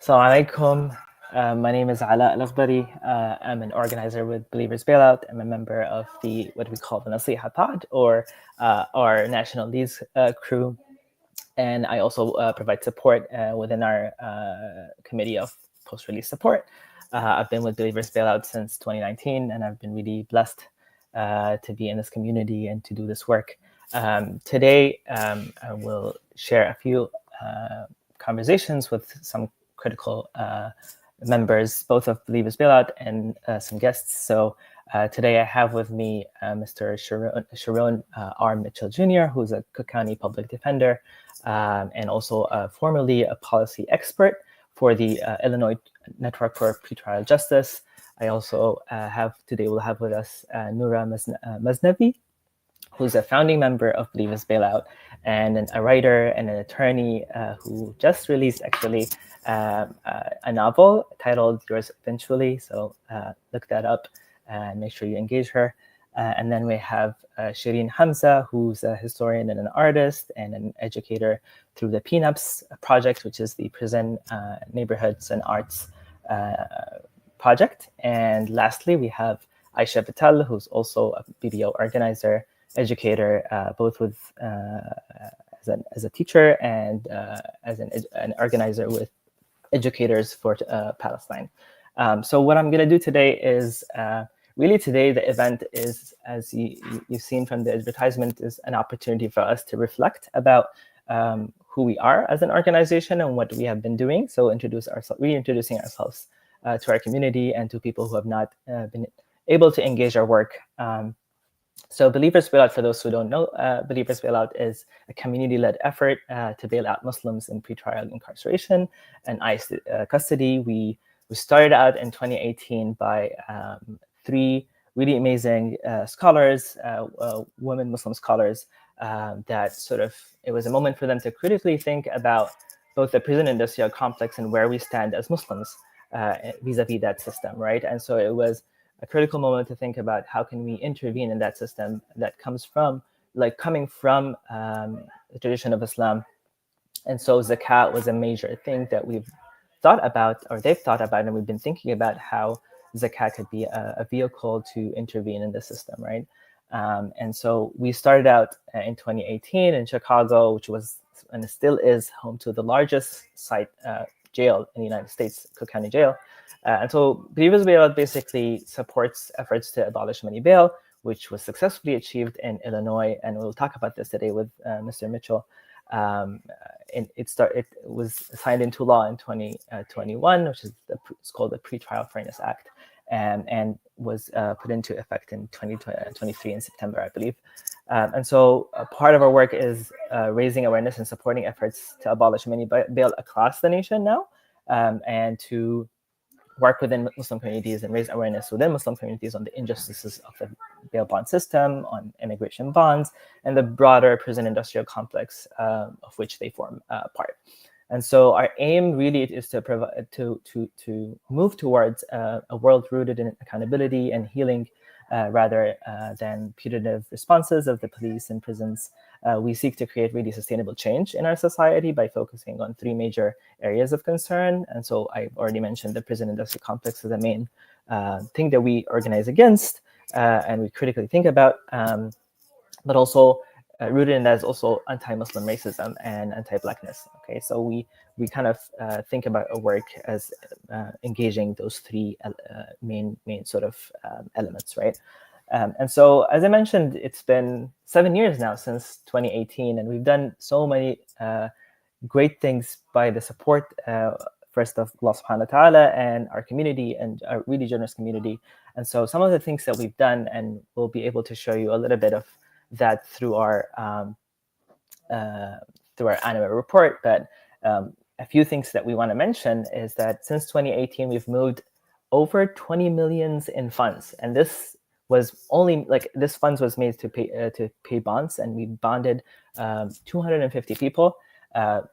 Assalamu alaikum. My name is Ala Al-Akhbari. I'm an organizer with Believers Bailout. I'm a member of the what we call the Nasiha Pod, or our National Leads crew. And I also provide support within our committee of post-release support. I've been with Believers Bailout since 2019, and I've been really blessed to be in this community and to do this work. Today, I will share a few conversations with some critical members, both of Believers Bailout and some guests. So today I have with me Mr. Sharone R. Mitchell Jr., who's a Cook County public defender and also formerly a policy expert for the Illinois Network for Pretrial Justice. I also will have with us Noura Maznavi, who's a founding member of Believers Bailout, and a writer and an attorney who just released actually a novel titled Yours Eventually. So look that up and make sure you engage her. And then we have Shireen Hamza, who's a historian and an artist and an educator through the PNUPS project, which is the Prison Neighborhoods and Arts project. And lastly, we have Aisha Patel, who's also a BBO organizer, educator, both with as a teacher and as an organizer with educators for Palestine. So what I'm going to do today is really today the event is, as you've seen from the advertisement, is an opportunity for us to reflect about who we are as an organization and what we have been doing. So reintroducing ourselves to our community and to people who have not been able to engage our work. So Believers Bailout, for those who don't know, Believers Bailout is a community-led effort to bail out Muslims in pretrial incarceration and ICE custody. We started out in 2018 by three really amazing scholars, women Muslim scholars, that it was a moment for them to critically think about both the prison industrial complex and where we stand as Muslims vis-a-vis that system, right? And so it was a critical moment to think about how can we intervene in that system that coming from the tradition of Islam. And so zakat was a major thing that we've thought about, or they've thought about, and we've been thinking about how zakat could be a vehicle to intervene in the system, right? And so we started out in 2018 in Chicago, which was and still is home to the largest jail in the United States, Cook County Jail. And so Believers Bailout basically supports efforts to abolish money bail, which was successfully achieved in Illinois. And we'll talk about this today with Mr. Mitchell. It was signed into law in 2021, which is it's called the Pretrial Fairness Act, and was put into effect in 2023 in September, I believe. And so part of our work is raising awareness and supporting efforts to abolish money bail across the nation now, and to work within Muslim communities and raise awareness within Muslim communities on the injustices of the bail bond system, on immigration bonds, and the broader prison industrial complex of which they form part. And so our aim really is to provide to move towards a world rooted in accountability and healing, rather than punitive responses of the police and prisons. We seek to create really sustainable change in our society by focusing on three major areas of concern. And so I've already mentioned the prison industrial complex as the main thing that we organize against and we critically think about, but also rooted in that is also anti-Muslim racism and anti-Blackness. Okay, so we kind of think about our work as engaging those three main sort of elements, right? And so, as I mentioned, it's been 7 years now since 2018, and we've done so many great things by the support, first of Allah subhanahu wa ta'ala and our community and our really generous community. And so some of the things that we've done, and we'll be able to show you a little bit of that through our annual report. But a few things that we want to mention is that since 2018, we've moved over 20 million in funds, and this was only this funds was made to pay bonds, and we bonded 250 people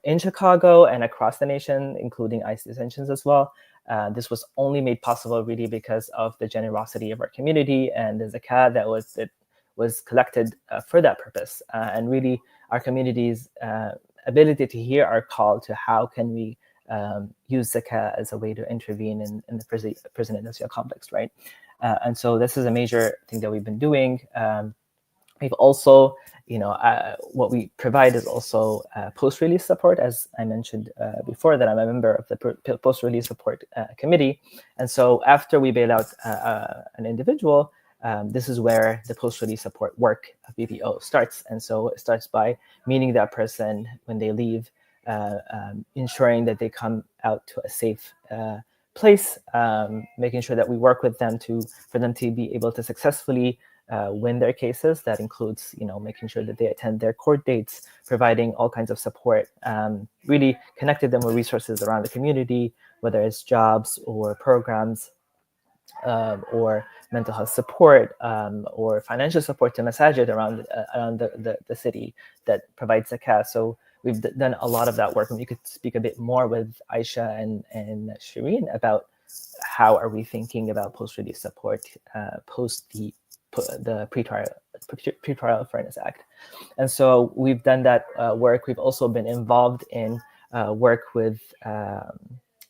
in Chicago and across the nation, including ICE detentions as well. This was only made possible really because of the generosity of our community and the zakat that was collected for that purpose, and really our community's ability to hear our call to how can we use zakah as a way to intervene in the prison industrial complex, right? And so this is a major thing that we've been doing. We've also, what we provide is also post-release support, as I mentioned before, that I'm a member of the post-release support committee. And so after we bail out an individual, this is where the post-release support work of BBO starts. And so it starts by meeting that person when they leave, ensuring that they come out to a safe place, making sure that we work with them for them to be able to successfully win their cases. That includes, making sure that they attend their court dates, providing all kinds of support, really connected them with resources around the community, whether it's jobs or programs, or mental health support, or financial support to masajid around the city that provides zakah. So we've done a lot of that work, and we could speak a bit more with Aisha and Shireen about how are we thinking about post-release support post the Pretrial Fairness Act. And so we've done that work. We've also been involved in work with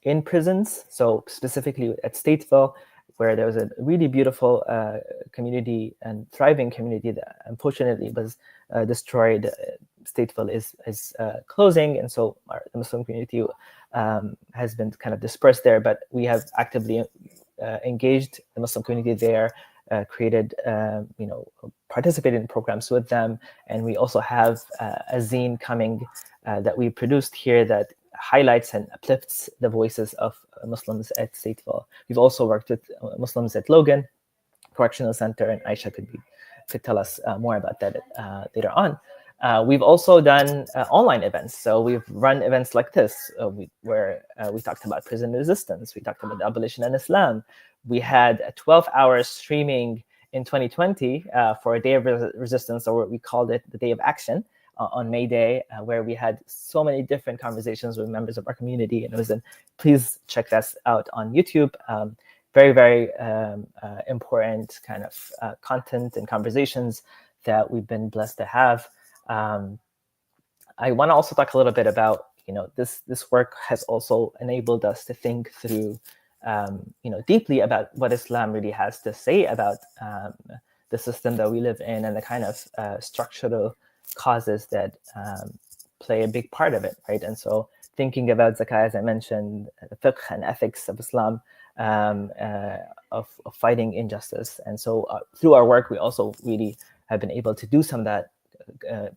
in prisons, so specifically at Stateville, where there was a really beautiful community and thriving community that unfortunately was destroyed. Stateville is closing, and so the Muslim community has been kind of dispersed there, but we have actively engaged the Muslim community there, created, participated in programs with them. And we also have a zine coming that we produced here that highlights and uplifts the voices of Muslims at Stateville. We've also worked with Muslims at Logan Correctional Center, and Aisha could tell us more about that later on. We've also done online events. So we've run events like this, where we talked about prison resistance. We talked about the abolition in Islam. We had a 12-hour streaming in 2020 for a day of resistance, or what we called it the Day of Action, on May Day, where we had so many different conversations with members of our community. And it was please check that out on YouTube. Very, very important kind of content and conversations that we've been blessed to have. I want to also talk a little bit about, this work has also enabled us to think through, deeply about what Islam really has to say about the system that we live in, and the kind of structural causes that play a big part of it, right? And so thinking about zakah, as I mentioned, the fiqh and ethics of Islam, of fighting injustice. And so through our work, we also really have been able to do some of that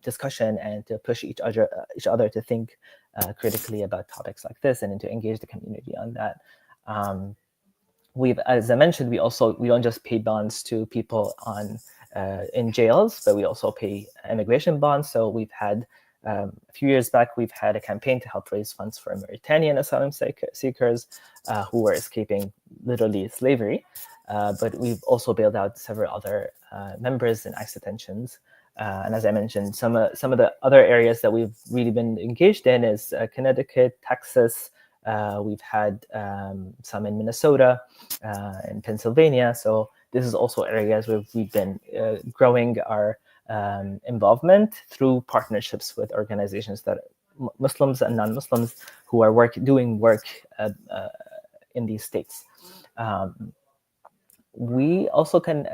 discussion, and to push each other to think critically about topics like this, and to engage the community on that. As I mentioned, we don't just pay bonds to people in jails, but we also pay immigration bonds. So we've had a few years back, we've had a campaign to help raise funds for Mauritanian asylum seekers who were escaping literally slavery. But we've also bailed out several other members in ICE detentions. And as I mentioned, some of the other areas that we've really been engaged in is Connecticut, Texas. We've had some in Minnesota and Pennsylvania. So this is also areas where we've been growing our involvement through partnerships with organizations that are Muslims and non-Muslims who are doing work in these states. We also can,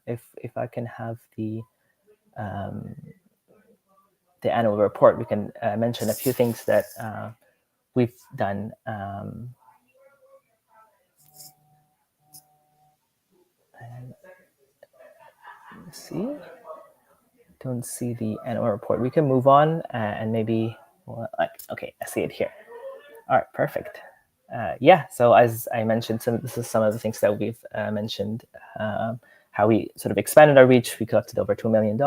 if I can have the annual report, we can mention a few things that we've done. Let's see. Don't see the annual report. We can move on and maybe, okay, I see it here. All right, perfect. Yeah, so as I mentioned, this is some of the things that we've mentioned, how we sort of expanded our reach. We collected over $2 million.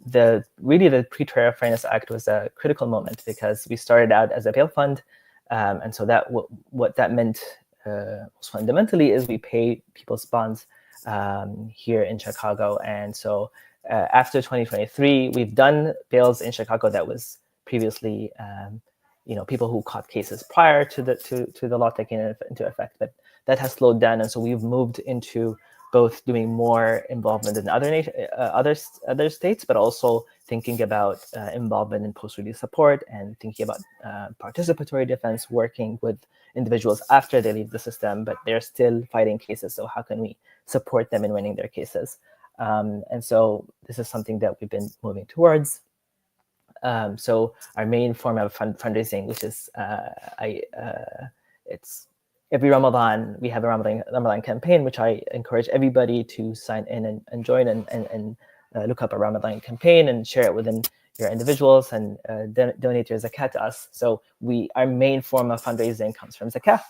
The Pretrial Fairness Act was a critical moment because we started out as a bail fund. And so that what that meant most fundamentally is we pay people's bonds here in Chicago. And so after 2023, we've done bails in Chicago that was previously, people who caught cases prior to the law taking into effect, but that has slowed down. And so we've moved into both doing more involvement in other states, but also thinking about involvement in post-release support and thinking about participatory defense, working with individuals after they leave the system, but they're still fighting cases. So how can we support them in winning their cases? And so this is something that we've been moving towards. So our main form of fundraising, which is it's every Ramadan, we have a Ramadan campaign, which I encourage everybody to sign in and join and look up a Ramadan campaign and share it within your individuals and donate your zakat to us. So our main form of fundraising comes from zakat,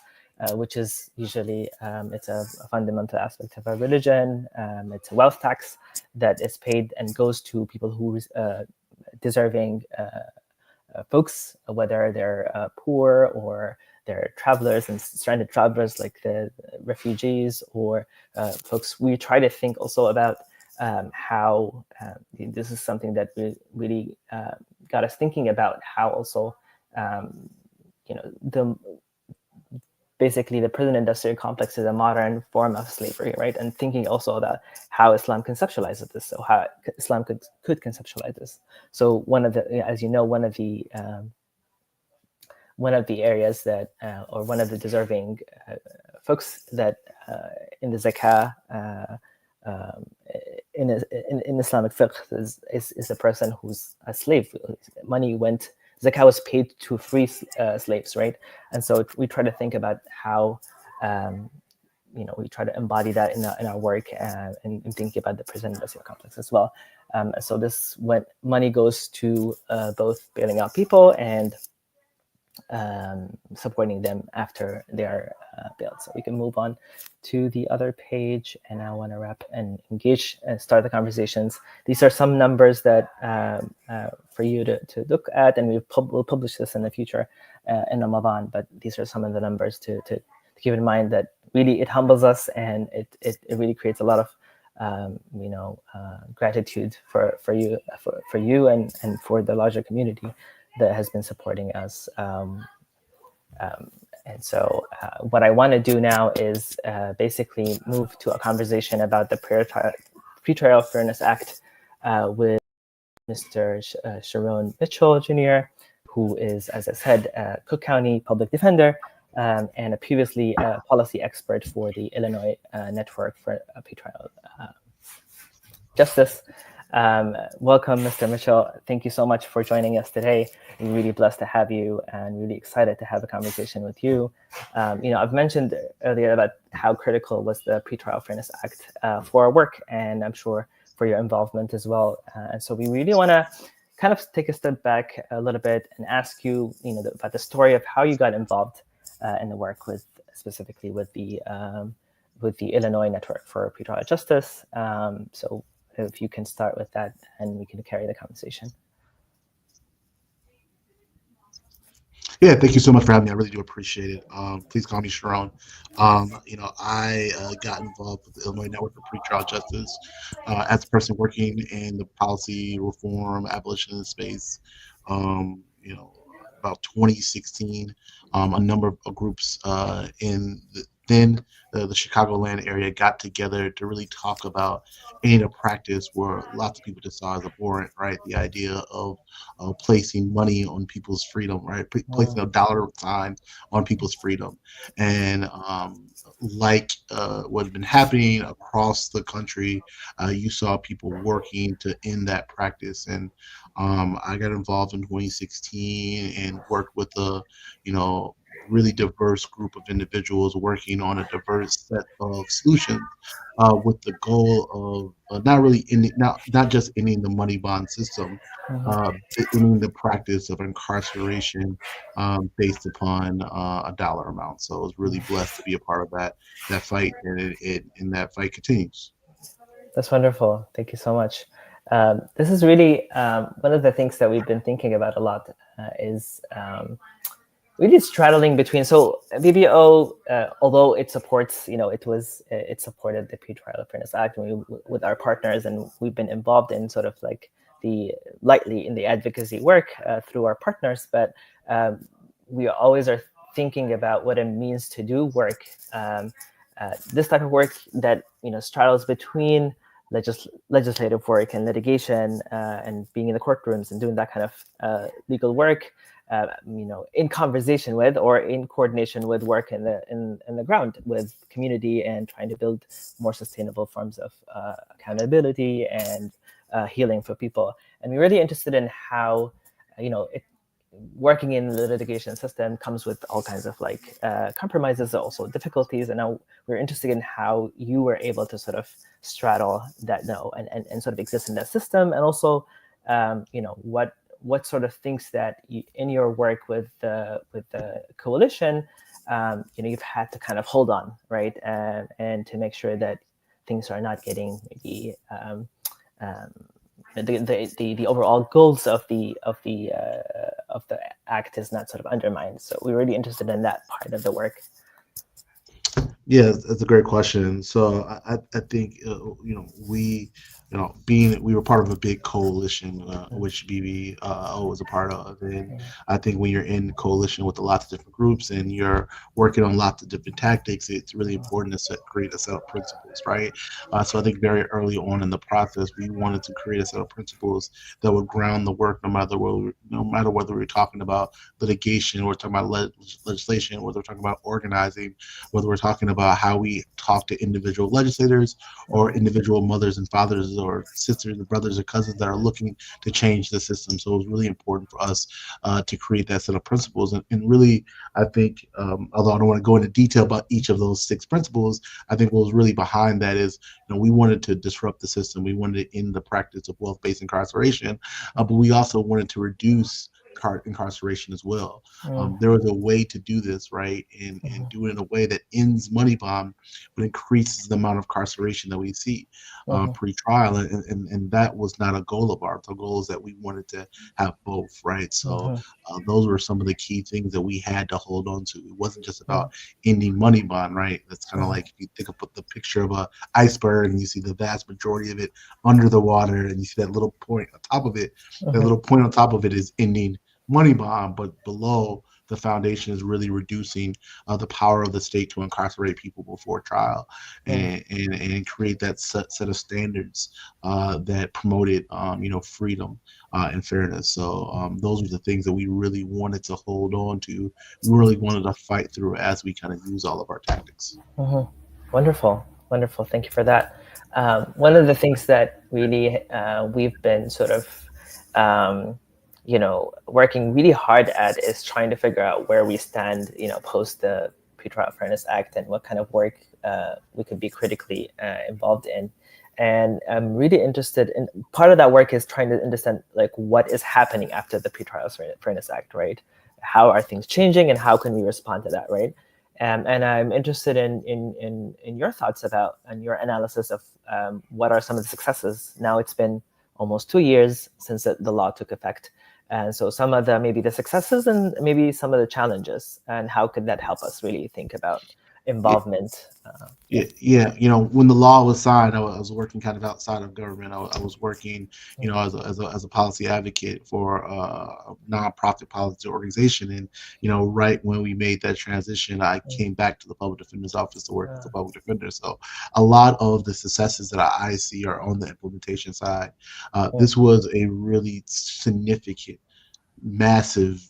which is usually, it's a fundamental aspect of our religion. It's a wealth tax that is paid and goes to people who deserving folks, whether they're poor or they're travelers and stranded travelers like the refugees or folks. We try to think also about how this is something that really got us thinking about how also basically the prison industrial complex is a modern form of slavery, right? And thinking also about how Islam conceptualizes this, so how Islam could conceptualize this. So one of the, as you know, one of the areas that, or one of the deserving folks that in the zakah, in Islamic fiqh is a person who's a slave. Zakah was paid to free slaves, right? And so we try to think about how, we try to embody that in our work and thinking about the prison industrial complex as well. So when money goes to both bailing out people and supporting them after they are bailed. So we can move on to the other page, and I want to wrap and engage and start the conversations. These are some numbers that for you to look at, and we'll publish this in the future in Ramadan, but these are some of the numbers to keep in mind, that really it humbles us, and it really creates a lot of gratitude for you and for the larger community that has been supporting us. And so what I want to do now is basically move to a conversation about the Pretrial Fairness Act with Mr. Sharone Mitchell Jr., who is, as I said, a Cook County public defender and a previously policy expert for the Illinois Network for Pretrial Justice. Welcome, Mr. Mitchell. Thank you so much for joining us today. We're really blessed to have you and really excited to have a conversation with you. I've mentioned earlier about how critical was the Pretrial Fairness Act for our work, and I'm sure for your involvement as well. And so we really want to kind of take a step back a little bit and ask you, about the story of how you got involved in the work specifically with the Illinois Network for Pretrial Justice. So if you can start with that, and we can carry the conversation. Yeah, thank you so much for having me. I really do appreciate it. Please call me Sharone. I got involved with the Illinois Network for Pretrial Justice as a person working in the policy reform abolition space. About 2016, a number of groups in the Chicagoland area got together to really talk about any a practice where lots of people just saw as abhorrent, right? The idea of placing money on people's freedom, right? Placing a dollar sign on people's freedom. And what had been happening across the country, you saw people working to end that practice. And I got involved in 2016 and worked with a, really diverse group of individuals working on a diverse set of solutions with the goal of not really ending, not just ending the money bond system, ending the practice of incarceration based upon a dollar amount. So I was really blessed to be a part of that fight, and that fight continues. That's wonderful. Thank you so much. This is really one of the things that we've been thinking about a lot is really straddling between. So BBO, although it supports, it supported the Pretrial Fairness Act with our partners, and we've been involved in sort of like lightly in the advocacy work through our partners, but we always are thinking about what it means to do work, this type of work that straddles between legislative work and litigation, and being in the courtrooms and doing that kind of legal work, in conversation with or in coordination with work in the ground with community, and trying to build more sustainable forms of accountability and healing for people. And we're really interested in how, working in the litigation system comes with all kinds of compromises, also difficulties. And now we're interested in how you were able to sort of straddle that, and sort of exist in that system. And also, what sort of things that in your work with the coalition, you've had to kind of hold on, right, and to make sure that things are not getting maybe the overall goals of the act is not sort of undermined. So we're really interested in that part of the work. Yeah, that's a great question. So I think being we were part of a big coalition, which BBO was a part of, and I think when you're in coalition with a lot of different groups and you're working on lots of different tactics, it's really important to create a set of principles, right? So I think very early on in the process, we wanted to create a set of principles that would ground the work, no matter whether we're talking about litigation, or we're talking about legislation, whether we're talking about organizing, whether we're talking about how we talk to individual legislators or individual mothers and fathers or sisters and brothers or cousins that are looking to change the system. So it was really important for us to create that set of principles. And really, I think, although I don't want to go into detail about each of those six principles, I think what was really behind that is, we wanted to disrupt the system. We wanted to end the practice of wealth-based incarceration, but we also wanted to reduce incarceration as well. There was a way to do this, right, and do it in a way that ends money bond, but increases the amount of incarceration that we see pre-trial, and that was not a goal of ours. The goal is that we wanted to have both, right? So those were some of the key things that we had to hold on to. It wasn't just about ending money bond, right? That's kind of like if you think of the picture of a iceberg and you see the vast majority of it under the water, and you see that little point on top of it. That little point on top of it is ending money bond, but below the foundation is really reducing the power of the state to incarcerate people before trial, and create that set of standards that promoted freedom and fairness. So those were the things that we really wanted to hold on to. We really wanted to fight through as we kind of use all of our tactics. Wonderful, wonderful. Thank you for that. One of the things that really we've been sort of working really hard at is trying to figure out where we stand, post the Pretrial Fairness Act, and what kind of work we could be critically involved in. And I'm really interested in, part of that work is trying to understand what is happening after the Pretrial Fairness Act, right? How are things changing, and how can we respond to that, right? And I'm interested in your thoughts about, and your analysis of what are some of the successes. Now it's been almost 2 years since the law took effect. And so some of maybe the successes, and maybe some of the challenges, and how could that help us really think about involvement? Yeah. When the law was signed, I was working kind of outside of government. I was working, as a policy advocate for a nonprofit policy organization. And, right when we made that transition, I came back to the public defender's office to work as a public defender. So a lot of the successes that I see are on the implementation side. This was a really significant, massive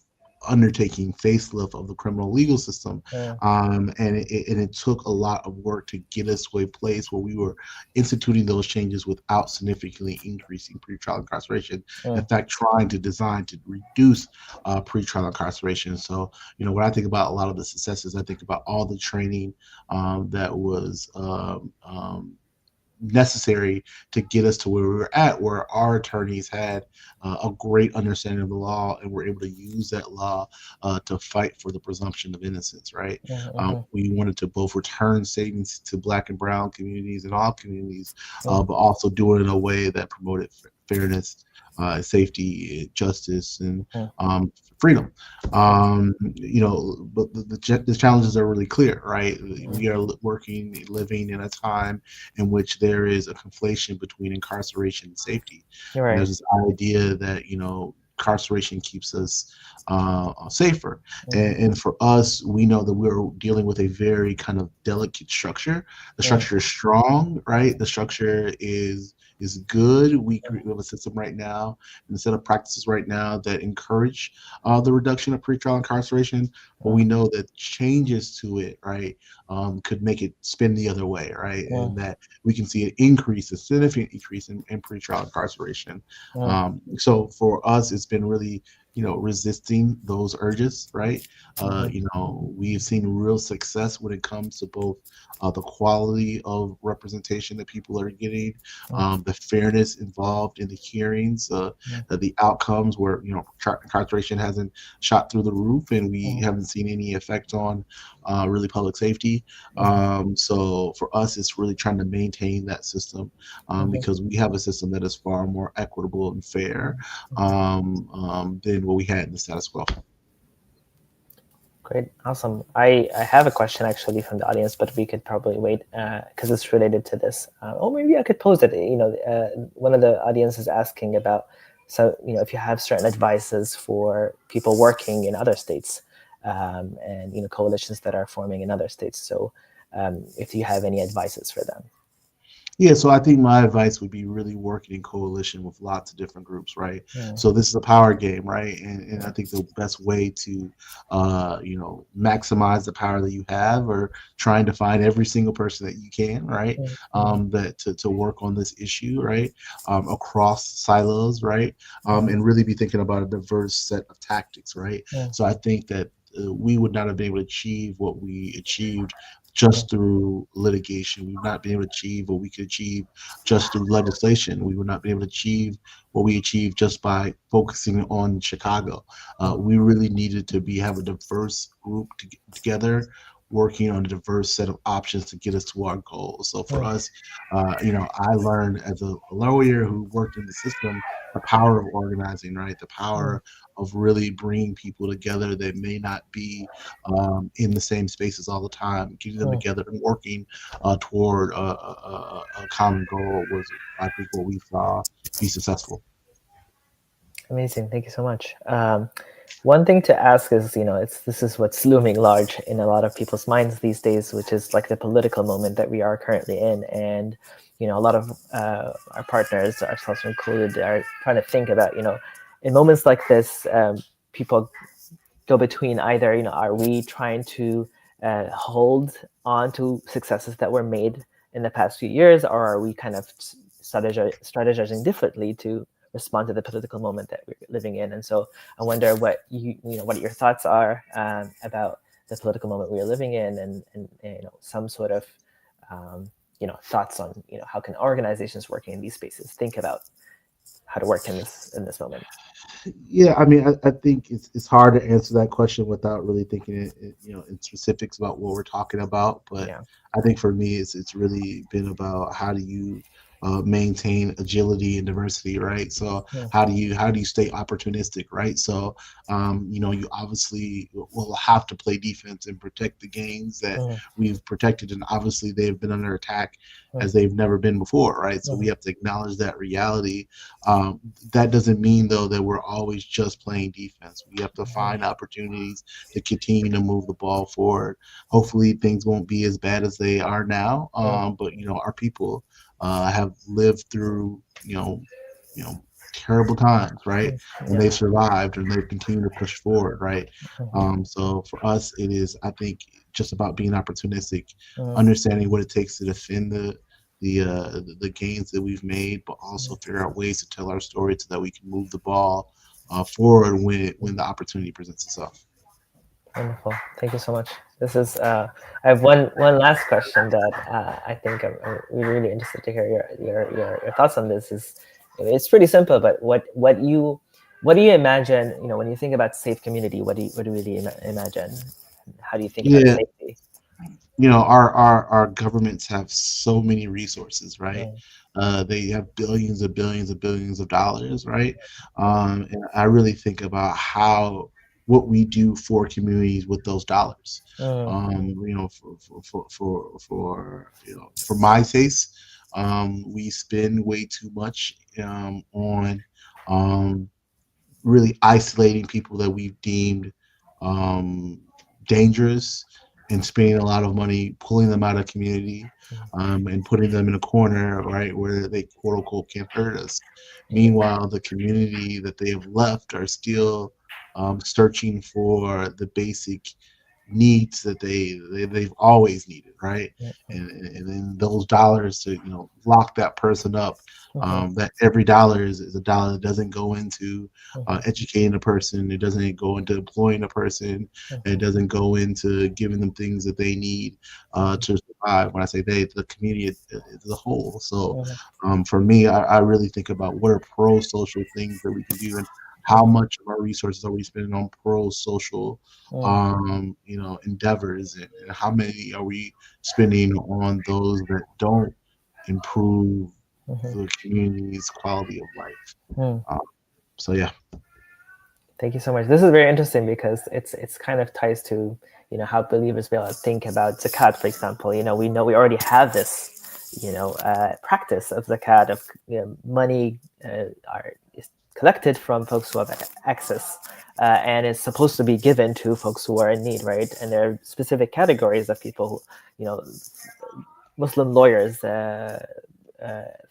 undertaking facelift of the criminal legal system, and it took a lot of work to get us to a place where we were instituting those changes without significantly increasing pretrial incarceration. In fact, trying to design to reduce pretrial incarceration. So, when I think about a lot of the successes, I think about all the training that was necessary to get us to where we were at, where our attorneys had a great understanding of the law and were able to use that law to fight for the presumption of innocence, right? We wanted to both return savings to Black and Brown communities and all communities, but also do it in a way that promoted fairness, safety, justice, and freedom. But the challenges are really clear, right? We are living in a time in which there is a conflation between incarceration and safety. Right. And there's this idea that incarceration keeps us safer. Mm-hmm. And for us, we know that we're dealing with a very kind of delicate structure. The structure is strong, right? The structure is good. We have a system right now and a set of practices right now that encourage the reduction of pretrial incarceration, but we know that changes to it, right, could make it spin the other way, right? And that we can see an increase, a significant increase in pretrial incarceration. So for us, it's been really, resisting those urges, right? We've seen real success when it comes to both the quality of representation that people are getting, the fairness involved in the hearings, the outcomes where, incarceration hasn't shot through the roof and we haven't seen any effect on really public safety. So for us, it's really trying to maintain that system because we have a system that is far more equitable and fair than what we had in the status quo. Great, awesome. I have a question actually from the audience, but we could probably wait because it's related to this. Or maybe I could pose it. One of the audience is asking about, so if you have certain advices for people working in other states, and coalitions that are forming in other states. So if you have any advices for them. Yeah, so I think my advice would be really working in coalition with lots of different groups, right? Mm, So this is a power game, right? And I think the best way to, maximize the power that you have, or trying to find every single person that you can, right? mm, That to work on this issue, right? Across silos, right? mm, And really be thinking about a diverse set of tactics, right? mm, So I think that we would not have been able to achieve what we achieved mm, just through litigation. We've not been able to achieve what we could achieve just through legislation. We would not be able to achieve what we achieved just by focusing on Chicago. mm, We really needed to have a diverse group together, working on a diverse set of options to get us to our goals. So for mm, us, I learned as a lawyer who worked in the system the power of organizing, right? The mm, power of really bringing people together that may not be in the same spaces all the time, getting them mm. together and working toward a common goal was, I think, what we saw be successful. Amazing. Thank you so much. One thing to ask is, this is what's looming large in a lot of people's minds these days, which is like the political moment that we are currently in, and a lot of our partners, ourselves included, are trying to think about, in moments like this, people go between either, are we trying to hold on to successes that were made in the past few years, or are we kind of strategizing differently to respond to the political moment that we're living in? And so I wonder what what your thoughts are about the political moment we are living in, and some sort of thoughts on how can organizations working in these spaces think about how to work in this moment. Yeah, I mean, I think it's hard to answer that question without really thinking in specifics about what we're talking about. But Yeah. I think for me, it's really been about how do you maintain agility and diversity, right? So Mm, how do you stay opportunistic, right? So you obviously will have to play defense and protect the gains that mm, we've protected, and obviously they've been under attack mm, as they've never been before, right? So we mm, have to acknowledge that reality. That doesn't mean though that we're always just playing defense. We have to find opportunities to continue to move the ball forward. Hopefully things won't be as bad as they are now. mm, But our people have lived through you know terrible times, right? mm, And yeah. they've survived and they've continued to push forward, right? Mhm, So for us, it is, I think, just about being opportunistic, mm, understanding what it takes to defend the gains that we've made, but also figure out ways to tell our story so that we can move the ball forward when the opportunity presents itself. wonderful. Thank you so much. This is. I have one last question that I think I'm really interested to hear your thoughts on. This is, it's pretty simple, but what do you imagine? When you think about safe community, what do you really imagine? How do you think about Yeah, safety? our governments have so many resources, right? Mm, They have billions and billions and billions of dollars, right? And I really think about how what we do for communities with those dollars. mm, For my taste, we spend way too much on um, really isolating people that we've deemed um, dangerous and spending a lot of money pulling them out of community and putting them in a corner, right, where they quote unquote can't hurt us. Meanwhile, the community that they have left are still searching for the basic needs that they've always needed, right? And then those dollars to lock that person up. That every dollar is a dollar that doesn't go into educating a person. It doesn't go into employing a person. It doesn't go into giving them things that they need to survive. When I say they, the community as a whole. So for me, I really think about what are pro-social things that we can do and how much of our resources are we spending on pro-social endeavors, and how many are we spending on those that don't improve the community's quality of life. Um, so yeah. Thank you so much. This is very interesting because it's kind of ties to how believers be able to think about zakat, for example. We already have this practice of zakat of money is collected from folks who have access, and it's supposed to be given to folks who are in need, right? And there are specific categories of people who Muslim lawyers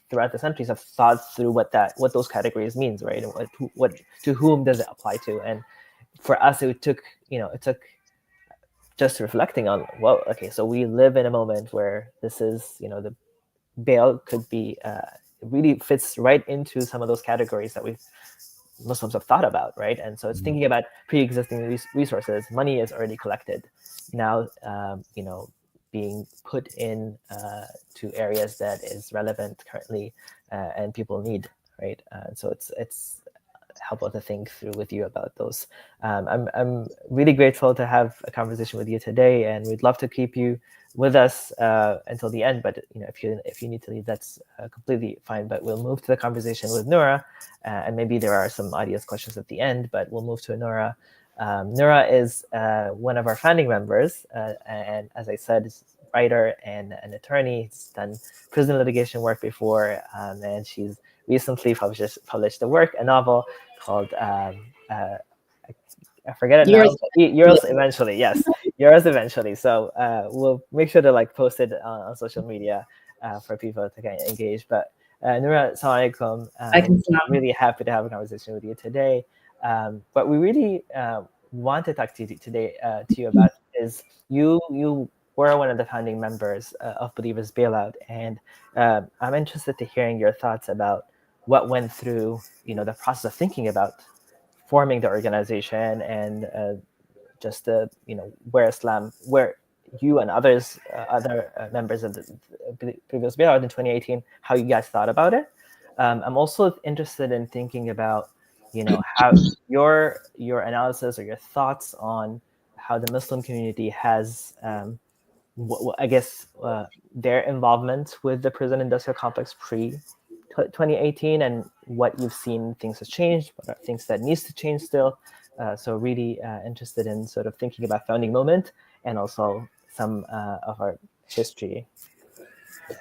throughout the centuries have thought through what those categories means, right? And what to whom does it apply to? And for us, it took just reflecting on, well, okay, so we live in a moment where this is the bail could be it really fits right into some of those categories that Muslims have thought about, right? And so it's thinking about pre-existing resources. Money is already collected now, being put in to areas that is relevant currently and people need, right? So it's helpful to think through with you about those. I'm really grateful to have a conversation with you today, and we'd love to keep you with us until the end. But if you need to leave, that's completely fine. But we'll move to the conversation with Noura, and maybe there are some audience questions at the end. But we'll move to Noura. Noura is one of our founding members, and as I said, is a writer and an attorney. She's done prison litigation work before, and she's recently published a novel called I forget it now. Yours eventually, yes, yours eventually. So we'll make sure to post it on social media for people to kind of engage. But Noura, assalamu alaikum. Really happy to have a conversation with you today. But we really want to talk to you today to you about is you were one of the founding members of Believers Bailout, and I'm interested to hearing your thoughts about what went through the process of thinking about forming the organization and just where you and other members of the previous bailout in 2018, how you guys thought about it. I'm also interested in thinking about how your analysis or your thoughts on how the Muslim community has I guess their involvement with the prison industrial complex pre 2018, and what you've seen things have changed, what are things that needs to change still. So really interested in sort of thinking about founding moment and also some of our history.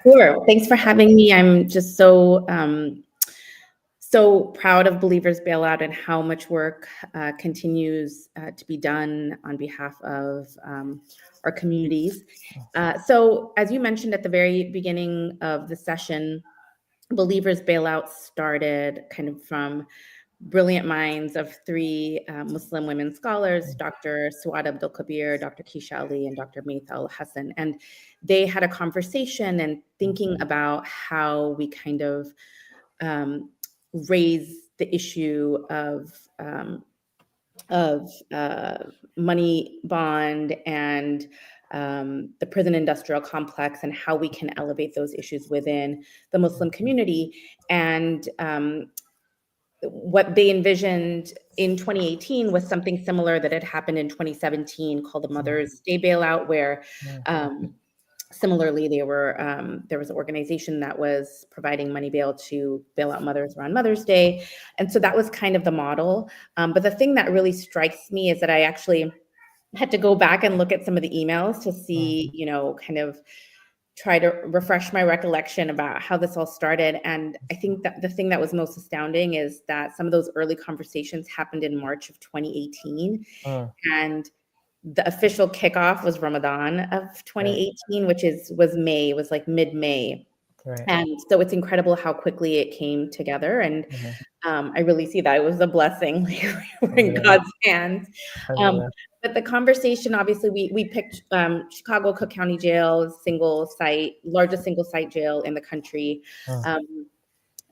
Sure. Thanks for having me. I'm just so proud of Believers Bailout and how much work continues to be done on behalf of our communities. So as you mentioned at the very beginning of the session, Believers Bailout started kind of from brilliant minds of three Muslim women scholars, Dr. Suad Abdul Kabir, Dr. Keisha Ali, and Dr. Meith Al Hassan. And they had a conversation and thinking about how we kind of raise the issue of money bond and the prison industrial complex, and how we can elevate those issues within the Muslim community. And what they envisioned in 2018 was something similar that had happened in 2017 called the Mother's Day Bailout, where similarly, there was an organization that was providing money bail to bail out mothers around Mother's Day. And so that was kind of the model. But the thing that really strikes me is that I actually had to go back and look at some of the emails to see, kind of try to refresh my recollection about how this all started. And I think that the thing that was most astounding is that some of those early conversations happened in March of 2018. And the official kickoff was Ramadan of 2018, which was May, it was like mid-May. Right. And so it's incredible how quickly it came together. And I really see that it was a blessing. We're in God's hands. But the conversation, obviously, we picked Chicago Cook County Jail, largest single site jail in the country.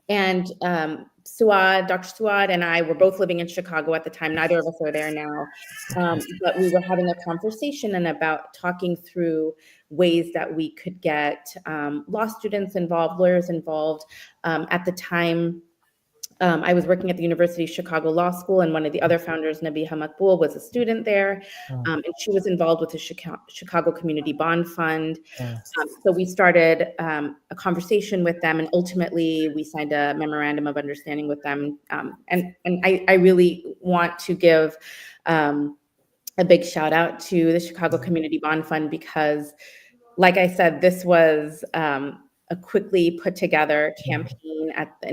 And Dr. Suad and I were both living in Chicago at the time. Neither of us are there now. But we were having a conversation and about talking through ways that we could get law students involved, lawyers involved. At the time, I was working at the University of Chicago Law School, and one of the other founders, Nabiha Makbul, was a student there, and she was involved with the Chicago Community Bond Fund. So we started a conversation with them, and ultimately we signed a memorandum of understanding with them. And I really want to give a big shout out to the Chicago Community Bond Fund because, like I said, this was a quickly put together campaign at the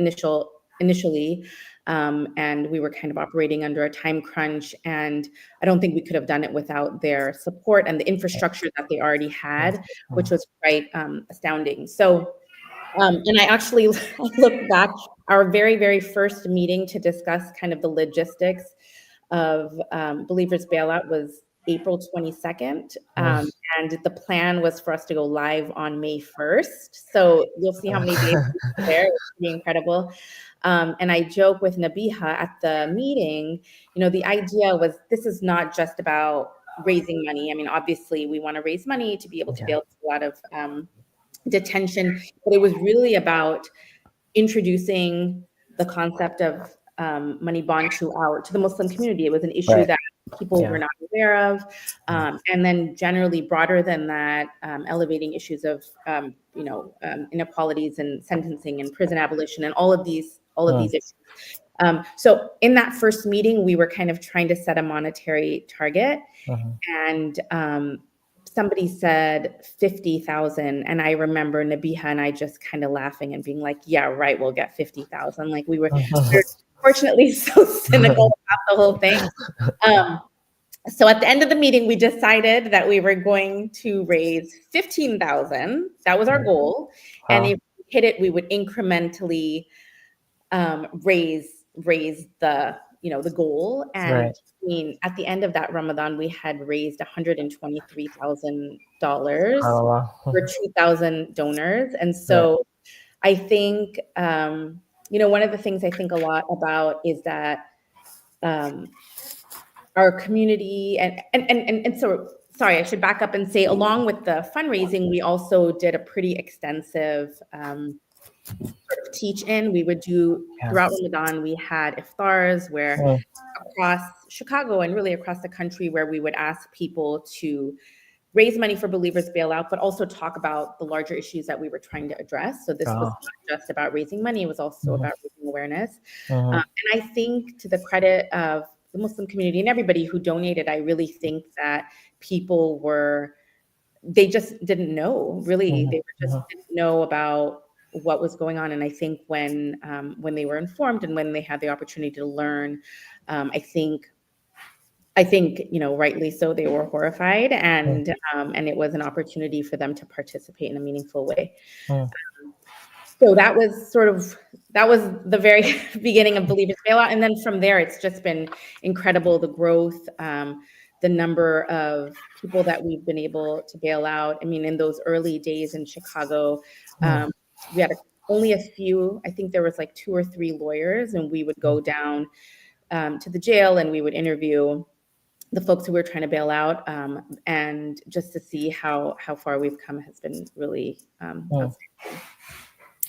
initially, and we were kind of operating under a time crunch, and I don't think we could have done it without their support and the infrastructure that they already had, which was quite astounding. So, and I actually looked back, our very, very first meeting to discuss kind of the logistics of Believers Bailout was April 22nd. And the plan was for us to go live on May 1st. So you'll see how many days we were there. It was pretty incredible. And I joke with Nabiha at the meeting, the idea was this is not just about raising money. I mean, obviously we want to raise money to be able to build a lot of detention, but it was really about introducing the concept of money bond to the Muslim community. It was an issue that people were not aware of. And then generally broader than that, elevating issues of, inequalities in sentencing and prison abolition and all of these issues. So in that first meeting, we were kind of trying to set a monetary target, and somebody said 50,000, and I remember Nabiha and I just kind of laughing and being like, "Yeah, right, we'll get 50,000." Like we were fortunately so cynical about the whole thing. So at the end of the meeting, we decided that we were going to raise 15,000. That was our goal, and if we hit it, we would incrementally raise the goal. And I mean, at the end of that Ramadan, we had raised $123,000 for 2,000 donors. And so I think, one of the things I think a lot about is that our community and so, sorry, I should back up and say, along with the fundraising, we also did a pretty extensive sort of teach-in. We would do throughout Ramadan, we had iftars where across Chicago and really across the country, where we would ask people to raise money for Believers Bailout, but also talk about the larger issues that we were trying to address. So this was not just about raising money, it was also about raising awareness. And I think, to the credit of the Muslim community and everybody who donated, I really think that people they just didn't know, really. They just didn't know about what was going on. And I think when they were informed and when they had the opportunity to learn, I think, rightly so, they were horrified, and it was an opportunity for them to participate in a meaningful way. So that was the very beginning of Believers Bailout. And then from there, it's just been incredible, the growth, the number of people that we've been able to bail out. I mean, in those early days in Chicago, we had only a few, I think there was like 2 or 3 lawyers, and we would go down to the jail and we would interview the folks who were trying to bail out, and just to see how far we've come has been really outstanding.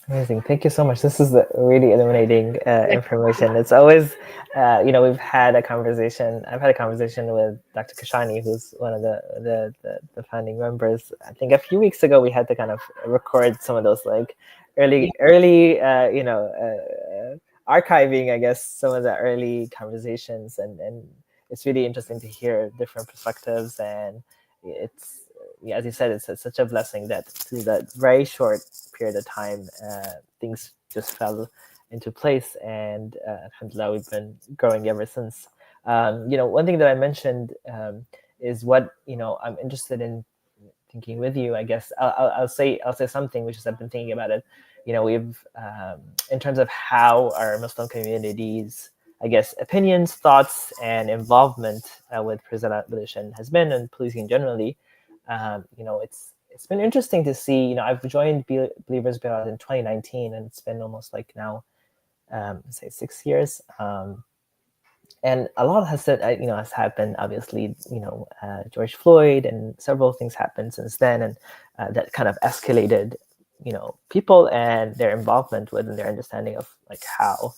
Amazing. Thank you so much. This is really illuminating information. It's always, we've had a conversation. I've had a conversation with Dr. Kashani, who's one of the founding members. I think a few weeks ago, we had to kind of record some of those like early, archiving, I guess, some of the early conversations. And it's really interesting to hear different perspectives. And it's as you said, it's such a blessing that through that very short period of time, things just fell into place, and alhamdulillah, we've been growing ever since. One thing that I mentioned is what I'm interested in thinking with you. I guess I'll say something, which is I've been thinking about it. We've in terms of how our Muslim communities, I guess, opinions, thoughts, and involvement with prison abolition has been, and policing generally. It's been interesting to see. I've joined Believers Beyond in 2019, and it's been almost like now, say 6 years. And a lot has happened. Obviously, George Floyd and several things happened since then, and that kind of escalated, people and their involvement with and their understanding of like how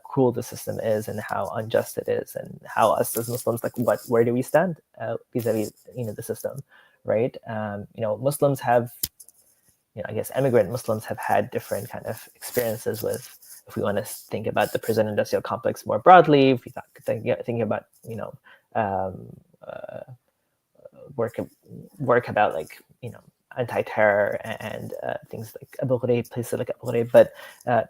cruel the system is and how unjust it is, and how us as Muslims, like where do we stand vis-a-vis the system, right? Muslims have, I guess immigrant Muslims have had different kind of experiences with. If we want to think about the prison industrial complex more broadly, if we thinking about work about like anti-terror and things like Abu Ghraib, places like Abu Ghraib, but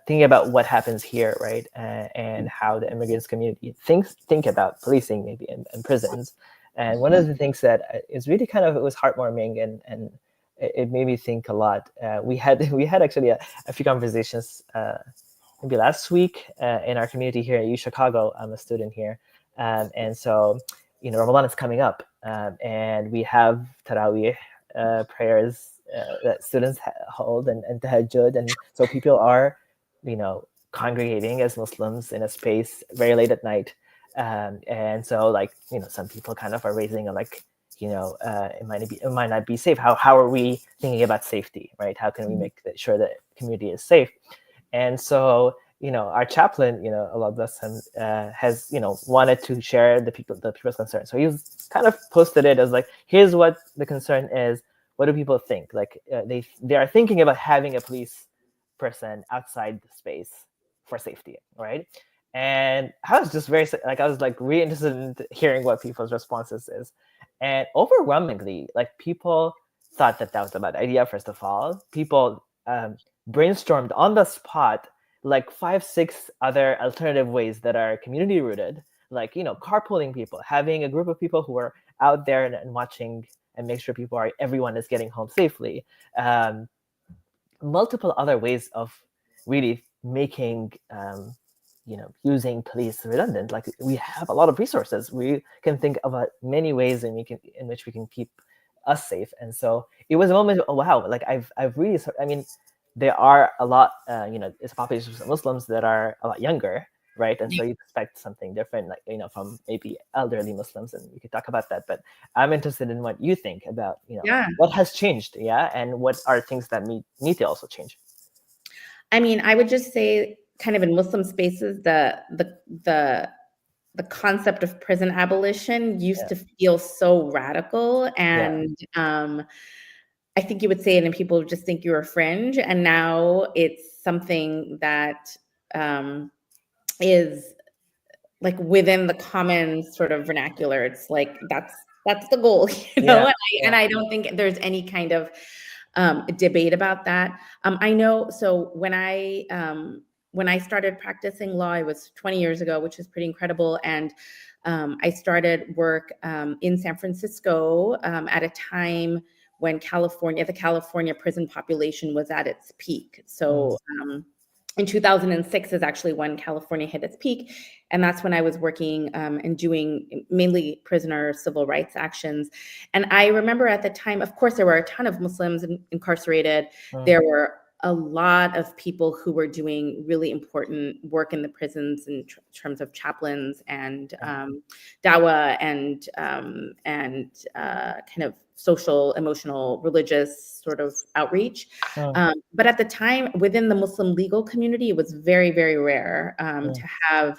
thinking about what happens here, right, and how the immigrants community think about policing maybe in prisons. And one of the things that is really kind of, it was heartwarming and it made me think a lot. We had actually a few conversations maybe last week in our community here at U Chicago. I'm a student here, and so Ramadan is coming up, and we have Taraweeh prayers that students hold, and tahajjud, and so people are congregating as Muslims in a space very late at night, and so like some people kind of are raising a like it might not be safe. How are we thinking about safety, right? How can we make sure that community is safe? And so, our chaplain, Allah bless him, has, wanted to share the people's concern. So he's kind of posted it as like, here's what the concern is. What do people think? Like they are thinking about having a police person outside the space for safety, right? And I was just I was like really interested in hearing what people's responses is. And overwhelmingly, like people thought that was a bad idea, first of all. People brainstormed on the spot like 5-6 other alternative ways that are community rooted, like carpooling people, having a group of people who are out there and watching and make sure everyone is getting home safely. Multiple other ways of really making using police redundant. Like we have a lot of resources. We can think of many ways in which we can keep us safe. And so it was a moment, oh wow, like I've really, there are a lot, it's a population of Muslims that are a lot younger, right? And so you expect something different, like, from maybe elderly Muslims, and we could talk about that. But I'm interested in what you think about, what has changed, and what are things that need to also change. I would just say, kind of in Muslim spaces, the concept of prison abolition used to feel so radical, and I think you would say it and people would just think you were fringe. And now it's something that is like within the common sort of vernacular. It's like, that's the goal, And I don't think there's any kind of debate about that. I know, so when I started practicing law, it was 20 years ago, which is pretty incredible. And I started work in San Francisco at a time when the California prison population was at its peak. So in 2006 is actually when California hit its peak. And that's when I was working and doing mainly prisoner civil rights actions. And I remember at the time, of course, there were a ton of Muslims incarcerated. There were a lot of people who were doing really important work in the prisons in terms of chaplains and dawah and kind of social, emotional, religious sort of outreach. But at the time, within the Muslim legal community, it was very, very rare to have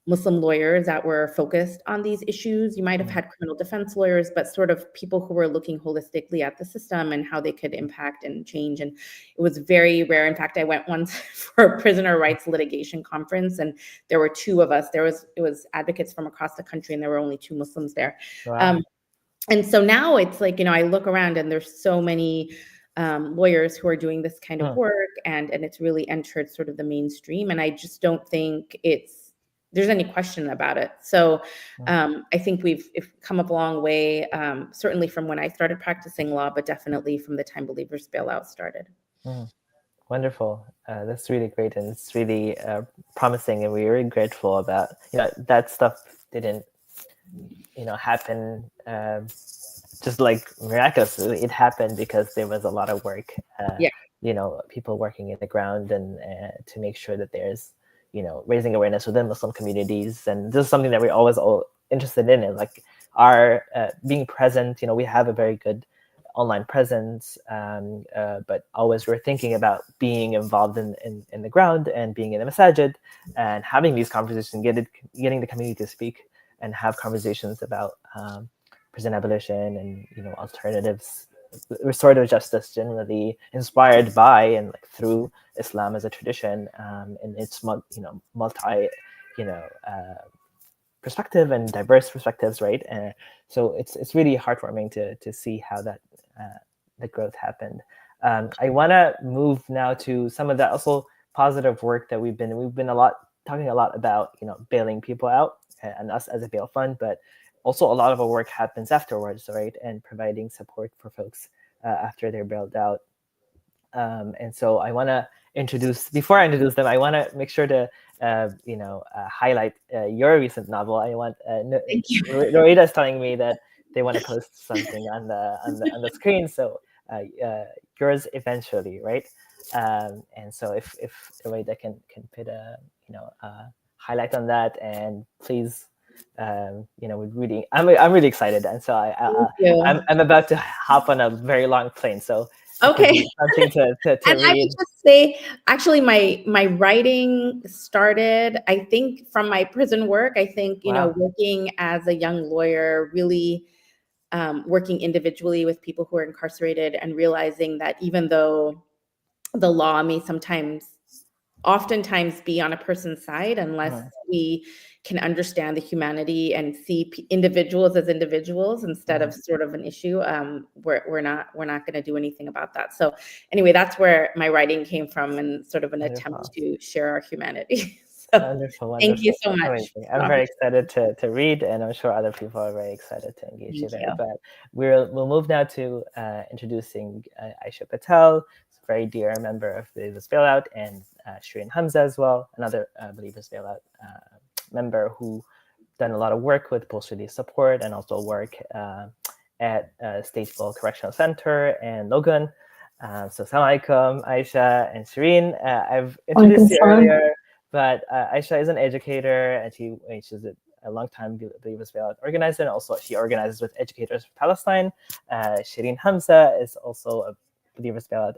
Muslim lawyers that were focused on these issues. You might have had criminal defense lawyers, but sort of people who were looking holistically at the system and how they could impact and change. And it was very rare. In fact, I went once for a prisoner rights litigation conference, and there were two of us. It was advocates from across the country, and there were only two Muslims there. Wow. And so now it's like, I look around and there's so many lawyers who are doing this kind of work, and it's really entered sort of the mainstream. And I just don't think there's any question about it. So I think we've come a long way, certainly from when I started practicing law, but definitely from the time Believers Bailout started. Wonderful. That's really great, and it's really promising, and we're really grateful about that stuff didn't happen just like miraculously. It happened because there was a lot of work. People working in the ground and to make sure that there's raising awareness within Muslim communities, and this is something that we're always interested in. And like our being present, we have a very good online presence, but always we're thinking about being involved in the ground and being in the masajid and having these conversations, getting the community to speak and have conversations about prison abolition and alternatives, restorative justice, generally inspired by and like through Islam as a tradition, and its multi perspective and diverse perspectives, right? So it's really heartwarming to see how that the growth happened. I want to move now to some of the also positive work that we've been talking a lot about, bailing people out and us as a bail fund, but also a lot of our work happens afterwards, right? And providing support for folks after they're bailed out. And so I want to before I introduce them, I want to make sure to highlight your recent novel. I want Thank you. Roida's telling me that they want to post something on the screen, so yours eventually, right? And so if Roida can put a highlight on that, and please, we're really I'm really excited, and so I'm about to hop on a very long plane, so okay. Something to and read. I would just say, actually, my writing started, I think, from my prison work. I think, working as a young lawyer, really working individually with people who are incarcerated, and realizing that even though the law may oftentimes be on a person's side, unless we can understand the humanity and see individuals as individuals instead of sort of an issue, we're not going to do anything about that. So anyway, that's where my writing came from, and sort of an attempt to share our humanity. So Wonderful. Thank you so much. Amazing. I'm very excited to read, and I'm sure other people are very excited to engage you there. But we'll move now to introducing Aisha Patel, a very dear member of Believers Bailout, and Sharone Hamza as well, another Believers Bailout member who done a lot of work with post-release support and also work at Stateville Correctional Center and Logan. So assalamu alaikum, Aisha and Sharone. I've introduced you earlier, but Aisha is an educator, and she's a long-time Believers Bailout organizer, and also she organizes with Educators for Palestine. Sharone Hamza is also a Believers Bailout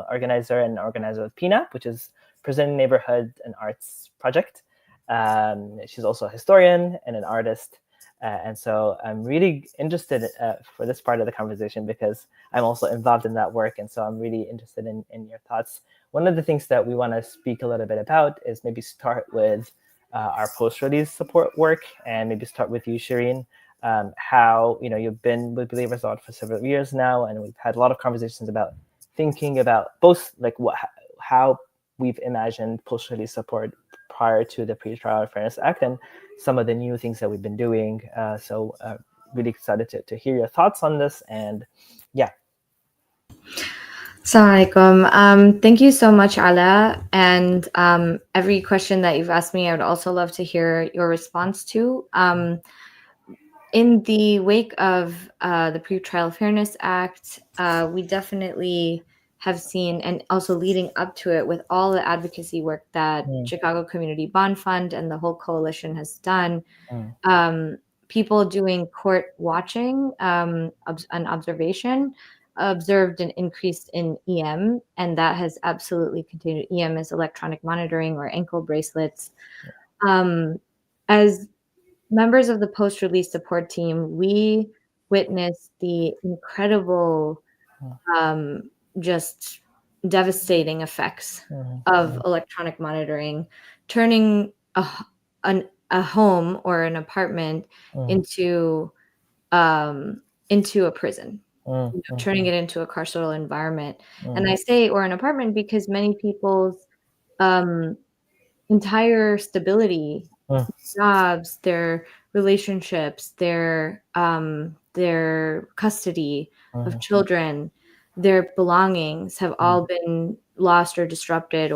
organizer, and organizer of PNAP, which is Prison Neighborhood and Arts Project. She's also a historian and an artist. And so I'm really interested for this part of the conversation because I'm also involved in that work. And so I'm really interested in your thoughts. One of the things that we want to speak a little bit about is maybe start with our post-release support work, and maybe start with you, Sharone. How you've been with Believers Bailout for several years now, and we've had a lot of conversations about thinking about both like how we've imagined post-release support prior to the Pretrial Fairness Act and some of the new things that we've been doing. So really excited to hear your thoughts on this. And yeah. Assalamualaikum. Thank you so much, Ala. And every question that you've asked me, I would also love to hear your response to. In the wake of the Pretrial Fairness Act, we definitely have seen, and also leading up to it with all the advocacy work that Chicago Community Bond Fund and the whole coalition has done, people doing court watching and observation observed an increase in EM, and that has absolutely continued. EM is electronic monitoring or ankle bracelets. As members of the post-release support team, we witnessed the incredible just devastating effects of electronic monitoring, turning a home or an apartment into into a prison, Mm-hmm. turning it into a carceral environment. And I say, or an apartment, because many people's entire stability, jobs, their relationships, their custody of children, their belongings have all been lost or disrupted,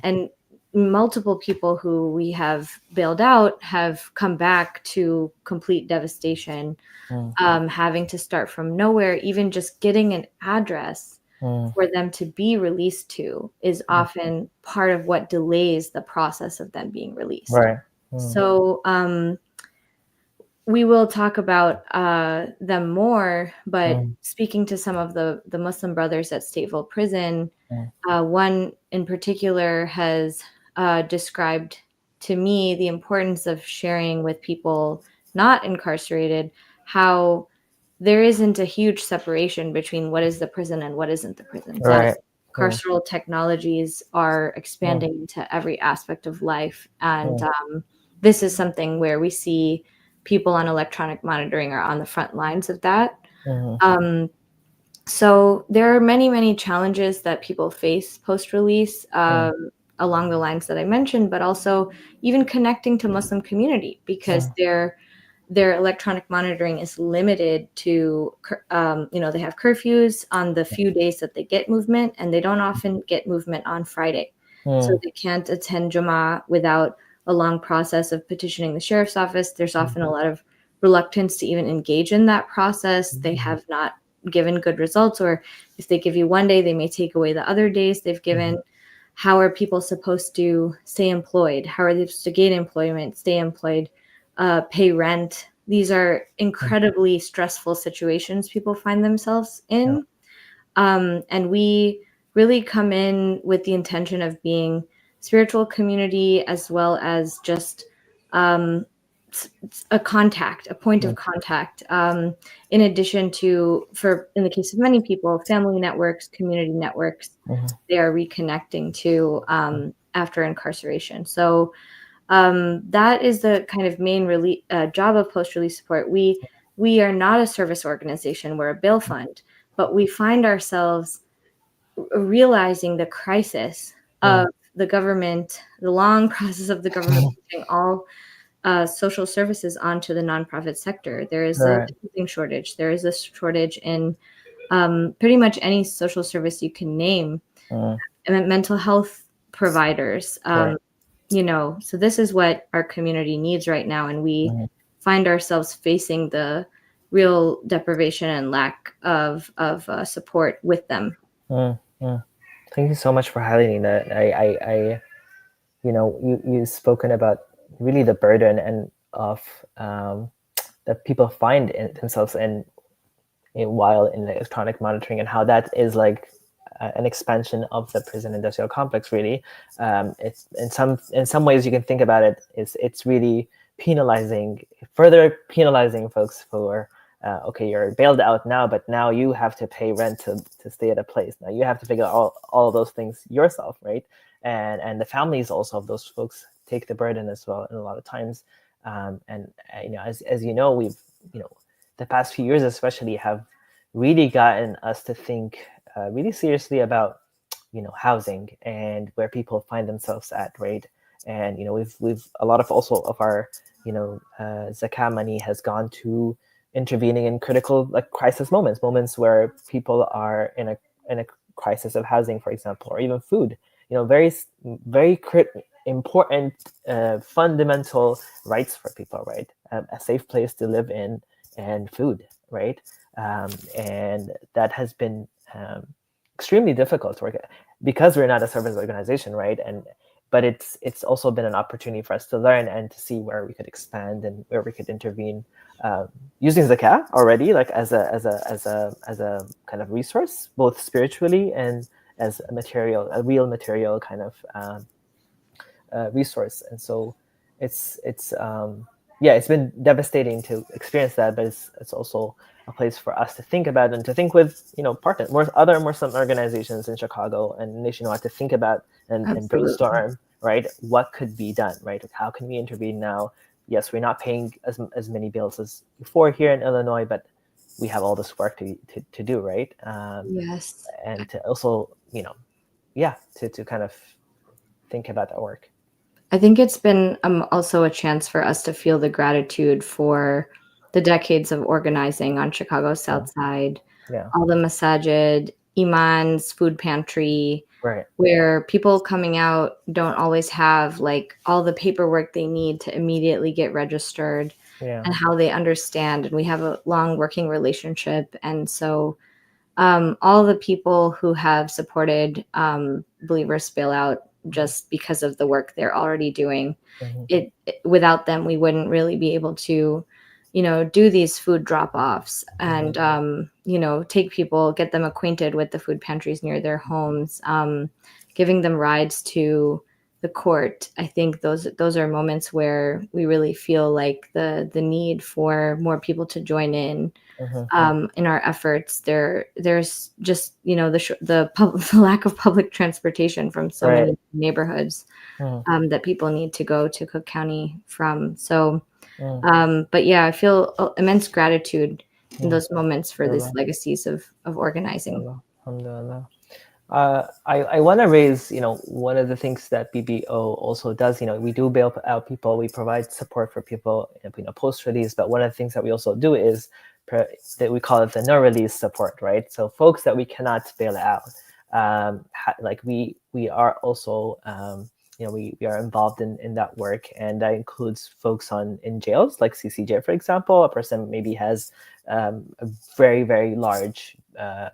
and multiple people who we have bailed out have come back to complete devastation, having to start from nowhere. Even just getting an address for them to be released to is often part of what delays the process of them being released. Right. So we will talk about them more, but speaking to some of the Muslim brothers at Stateville Prison, one in particular has described to me the importance of sharing with people not incarcerated how there isn't a huge separation between what is the prison and what isn't the prison. Right. That carceral technologies are expanding into every aspect of life. And this is something where we see people on electronic monitoring are on the front lines of that. So there are many, many challenges that people face post-release along the lines that I mentioned, but also even connecting to Muslim community, because their electronic monitoring is limited to, they have curfews on the few days that they get movement, and they don't often get movement on Friday. So they can't attend Jummah without a long process of petitioning the sheriff's office. There's often a lot of reluctance to even engage in that process. They have not given good results, or if they give you one day, they may take away the other days they've given. How are people supposed to stay employed? How are they supposed to gain employment, stay employed, pay rent? These are incredibly stressful situations people find themselves in. And we really come in with the intention of being spiritual community, as well as just a point of contact. In addition to, in the case of many people, family networks, community networks, they are reconnecting to after incarceration. So that is the kind of main job of post-release support. We are not a service organization, we're a bail fund, but we find ourselves realizing the crisis of the government, the long process of the government pushing all social services onto the nonprofit sector. There is a housing shortage. There is a shortage in pretty much any social service you can name, and mental health providers. So this is what our community needs right now, and we find ourselves facing the real deprivation and lack of support with them. Thank you so much for highlighting that. You've spoken about really the burden and of that people find themselves in while in electronic monitoring, and how that is like an expansion of the prison industrial complex. Really, it's in some ways you can think about it. It's really further penalizing folks who are okay, you're bailed out now, but now you have to pay rent to stay at a place. Now you have to figure out all of those things yourself, right? And the families also of those folks take the burden as well, and a lot of times. As you know, we've the past few years especially have really gotten us to think really seriously about housing and where people find themselves at, right? And we've a lot of also of our zakah money has gone to intervening in critical crisis moments where people are in a crisis of housing, for example, or even food. Very important fundamental rights for people, right? A safe place to live in and food, right? And that has been extremely difficult to work at because we're not a service organization, right? But it's also been an opportunity for us to learn and to see where we could expand and where we could intervene using zakah already, like as a kind of resource, both spiritually and as a real material kind of resource. And so it's been devastating to experience that, but it's also a place for us to think about and to think with other Muslim organizations in Chicago and nationwide to think about and brainstorm, right? What could be done, right? How can we intervene now yes, we're not paying as many bills as before here in Illinois, but we have all this work to do, right? Yes. And to also, to kind of think about that work. I think it's been also a chance for us to feel the gratitude for the decades of organizing on Chicago's South Side, Yeah. all the masajid, imans, food pantry, Right. where people coming out don't always have like all the paperwork they need to immediately get registered, Yeah. and how they understand. And we have a long working relationship. And so all the people who have supported Believers Bailout just because of the work they're already doing, it without them, we wouldn't really be able to, do these food drop-offs and, take people, get them acquainted with the food pantries near their homes, giving them rides to the court. I think those are moments where we really feel like the need for more people to join in our efforts. There's just the lack of public transportation from so Right. many neighborhoods that people need to go to Cook County from. So, but yeah, I feel immense gratitude in those moments for these legacies of organizing. Alhamdulillah. I want to raise, one of the things that BBO also does, we do bail out people, we provide support for people, post-release, but one of the things that we also do is that we call it the no-release support, right? So folks that we cannot bail out, like we are also, we are involved in that work, and that includes folks in jails, like CCJ, for example. A person maybe has a very, very large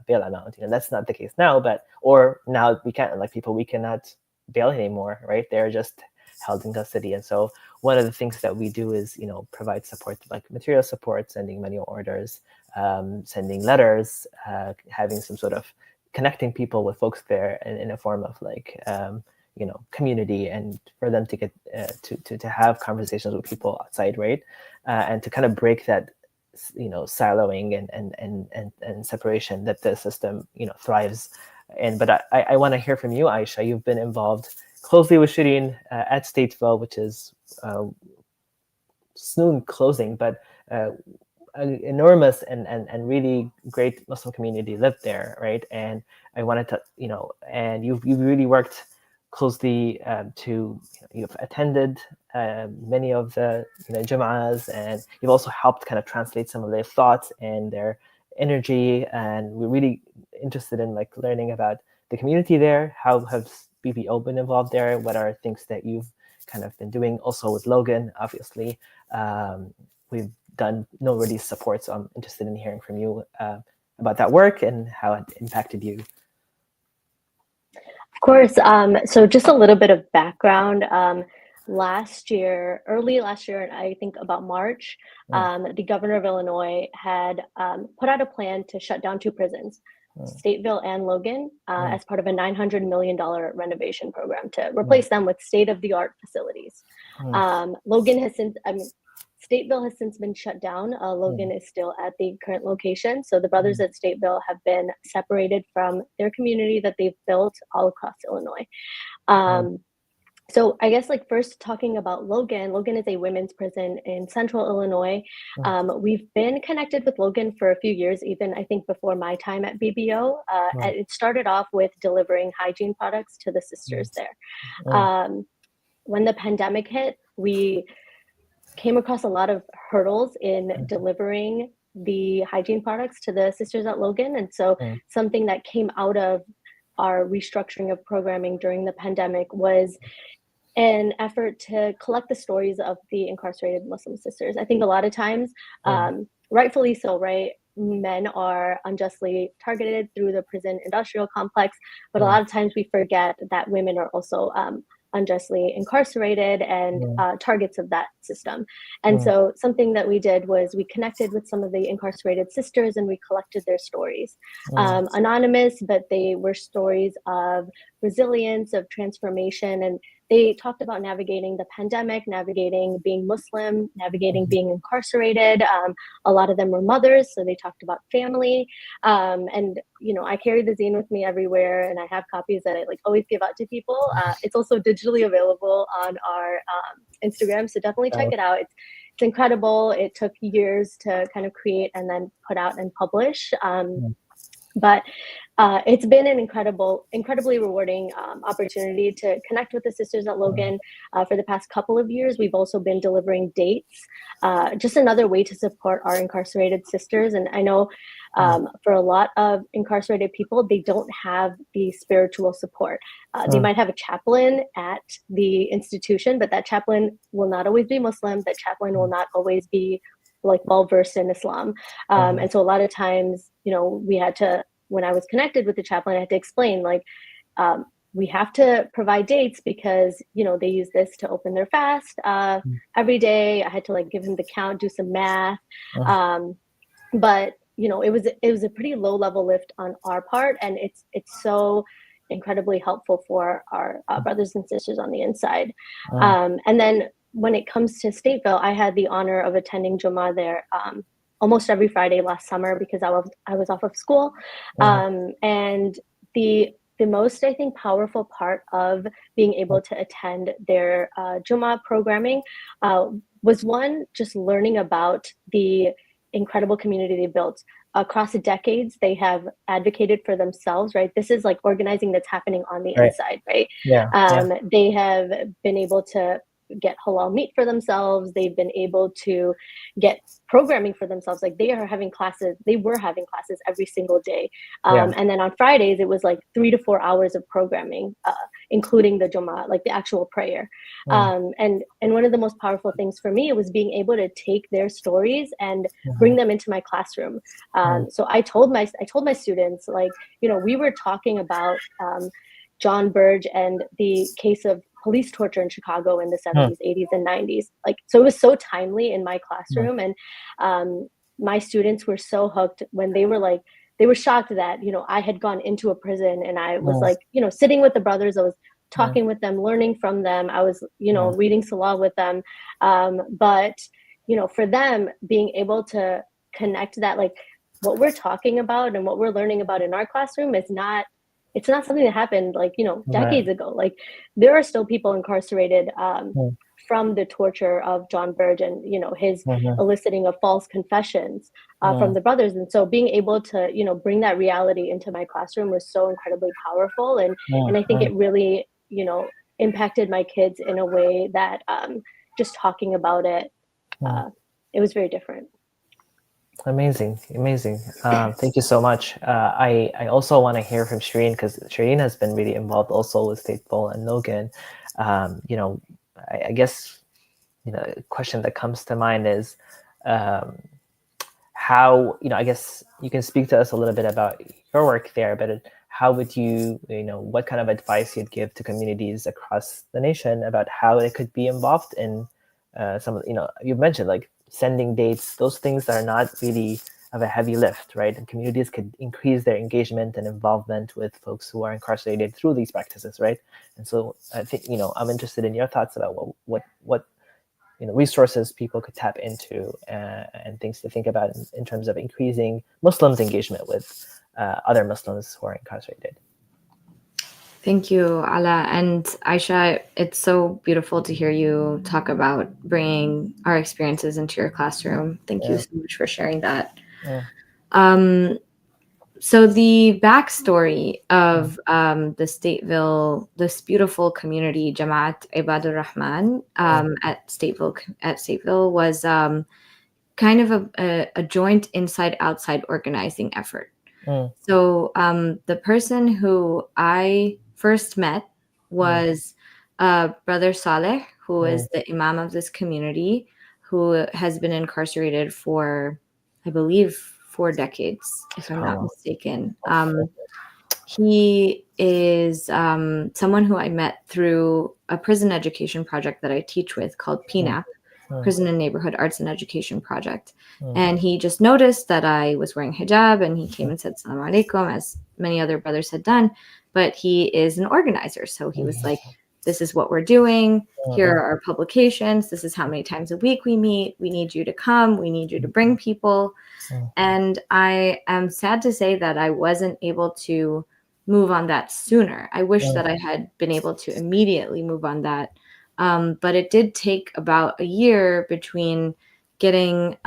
bail amount. That's not the case now, or now we can't, like people we cannot bail anymore, right? They're just held in custody. And so one of the things that we do is, provide support, like material support, sending manual orders, sending letters, having some sort of connecting people with folks there in a form of like, community, and for them to get to have conversations with people outside, right? And to kind of break that siloing and separation that the system thrives in. But I want to hear from you, Aisha. You've been involved closely with Shireen at Stateville, which is soon closing, but an enormous and really great Muslim community lived there, right? And I wanted to, and you've really worked closely you've attended many of the Jum'ahs, and you've also helped kind of translate some of their thoughts and their energy, and we're really interested in like learning about the community there. How have BBO been involved there? What are things that you've kind of been doing also with Logan? Obviously, we've done no release support, so I'm interested in hearing from you about that work and how it impacted you. Of course. So just a little bit of background. Early last year, and I think about March, the governor of Illinois had put out a plan to shut down 2 prisons, Stateville and Logan, as part of a $900 million renovation program to replace them with state-of-the-art facilities. Logan has since, Stateville has since been shut down. Logan is still at the current location. So the brothers at Stateville have been separated from their community that they've built all across Illinois. So I guess like first talking about Logan is a women's prison in central Illinois. We've been connected with Logan for a few years, even I think before my time at BBO. And it started off with delivering hygiene products to the sisters there. When the pandemic hit, we came across a lot of hurdles in delivering the hygiene products to the sisters at Logan. And so something that came out of our restructuring of programming during the pandemic was an effort to collect the stories of the incarcerated Muslim sisters. I think a lot of times, rightfully so, right? Men are unjustly targeted through the prison industrial complex, but a lot of times we forget that women are also unjustly incarcerated and targets of that system. And so something that we did was we connected with some of the incarcerated sisters and we collected their stories. Anonymous, but they were stories of resilience, of transformation, and they talked about navigating the pandemic, navigating being Muslim, navigating being incarcerated. A lot of them were mothers, so they talked about family. And I carry the zine with me everywhere, and I have copies that I always give out to people. It's also digitally available on our Instagram, so definitely check it out. It's incredible. It took years to kind of create and then put out and publish. But it's been an incredibly rewarding opportunity to connect with the sisters at Logan. For the past couple of years, we've also been delivering dates, just another way to support our incarcerated sisters. And I know for a lot of incarcerated people, they don't have the spiritual support. They might have a chaplain at the institution, but that chaplain will not always be Muslim. That chaplain will not always be well versed in Islam. And so a lot of times, we had to, when I was connected with the chaplain, I had to explain we have to provide dates because, they use this to open their fast every day. I had to give him the count, do some math. But, it was a pretty low level lift on our part. And it's so incredibly helpful for our brothers and sisters on the inside. And then when it comes to Stateville, I had the honor of attending Jummah there almost every Friday last summer because I was off of school. And the most, I think, powerful part of being able to attend their Jummah programming was one, just learning about the incredible community they built. Across the decades, they have advocated for themselves, right? This is organizing that's happening on the inside, right? They have been able to get halal meat for themselves. They've been able to get programming for themselves. They were having classes every single day. And then on Fridays, it was 3 to 4 hours of programming, including the Jummah, the actual prayer. And one of the most powerful things for me was being able to take their stories and bring them into my classroom. So I told my students, we were talking about John Burge and the case of police torture in Chicago in the 70s, 80s, and 90s. So it was so timely in my classroom. And my students were so hooked when they were shocked that, I had gone into a prison and I was sitting with the brothers. I was talking with them, learning from them. I was, reading Salah with them. But, for them being able to connect that, what we're talking about and what we're learning about in our classroom is it's not something that happened decades ago. There are still people incarcerated from the torture of John Burge and, his eliciting of false confessions from the brothers. And so being able to, bring that reality into my classroom was so incredibly powerful. And I think it really, impacted my kids in a way that just talking about it, it was very different. Amazing. Thank you so much. I also want to hear from Sharone because Sharone has been really involved also with Stateville and Logan. I guess a question that comes to mind is how I guess you can speak to us a little bit about your work there, but how would you what kind of advice you'd give to communities across the nation about how they could be involved in some of you've mentioned sending dates, those things that are not really of a heavy lift, right? And communities could increase their engagement and involvement with folks who are incarcerated through these practices, right? And so I think, I'm interested in your thoughts about what resources people could tap into and things to think about in terms of increasing Muslims' engagement with other Muslims who are incarcerated. Thank you, Ala. And Aisha, it's so beautiful to hear you talk about bringing our experiences into your classroom. Thank you so much for sharing that. So the backstory of the Stateville, this beautiful community, Jamaat Ibadur Rahman at Stateville was kind of a joint inside-outside organizing effort. So the person who I first met was Brother Saleh, who is the imam of this community, who has been incarcerated for, I believe, 4 decades, if I'm not mistaken. He is someone who I met through a prison education project that I teach with called PNAP, Prison and Neighborhood Arts and Education Project. And he just noticed that I was wearing hijab and he came and said, Assalamu alaikum, as many other brothers had done. But he is an organizer. So he was like, this is what we're doing. Here are our publications. This is how many times a week we meet. We need you to come. We need you to bring people. And I am sad to say that I wasn't able to move on that sooner. I wish that I had been able to immediately move on that. But it did take about a year between getting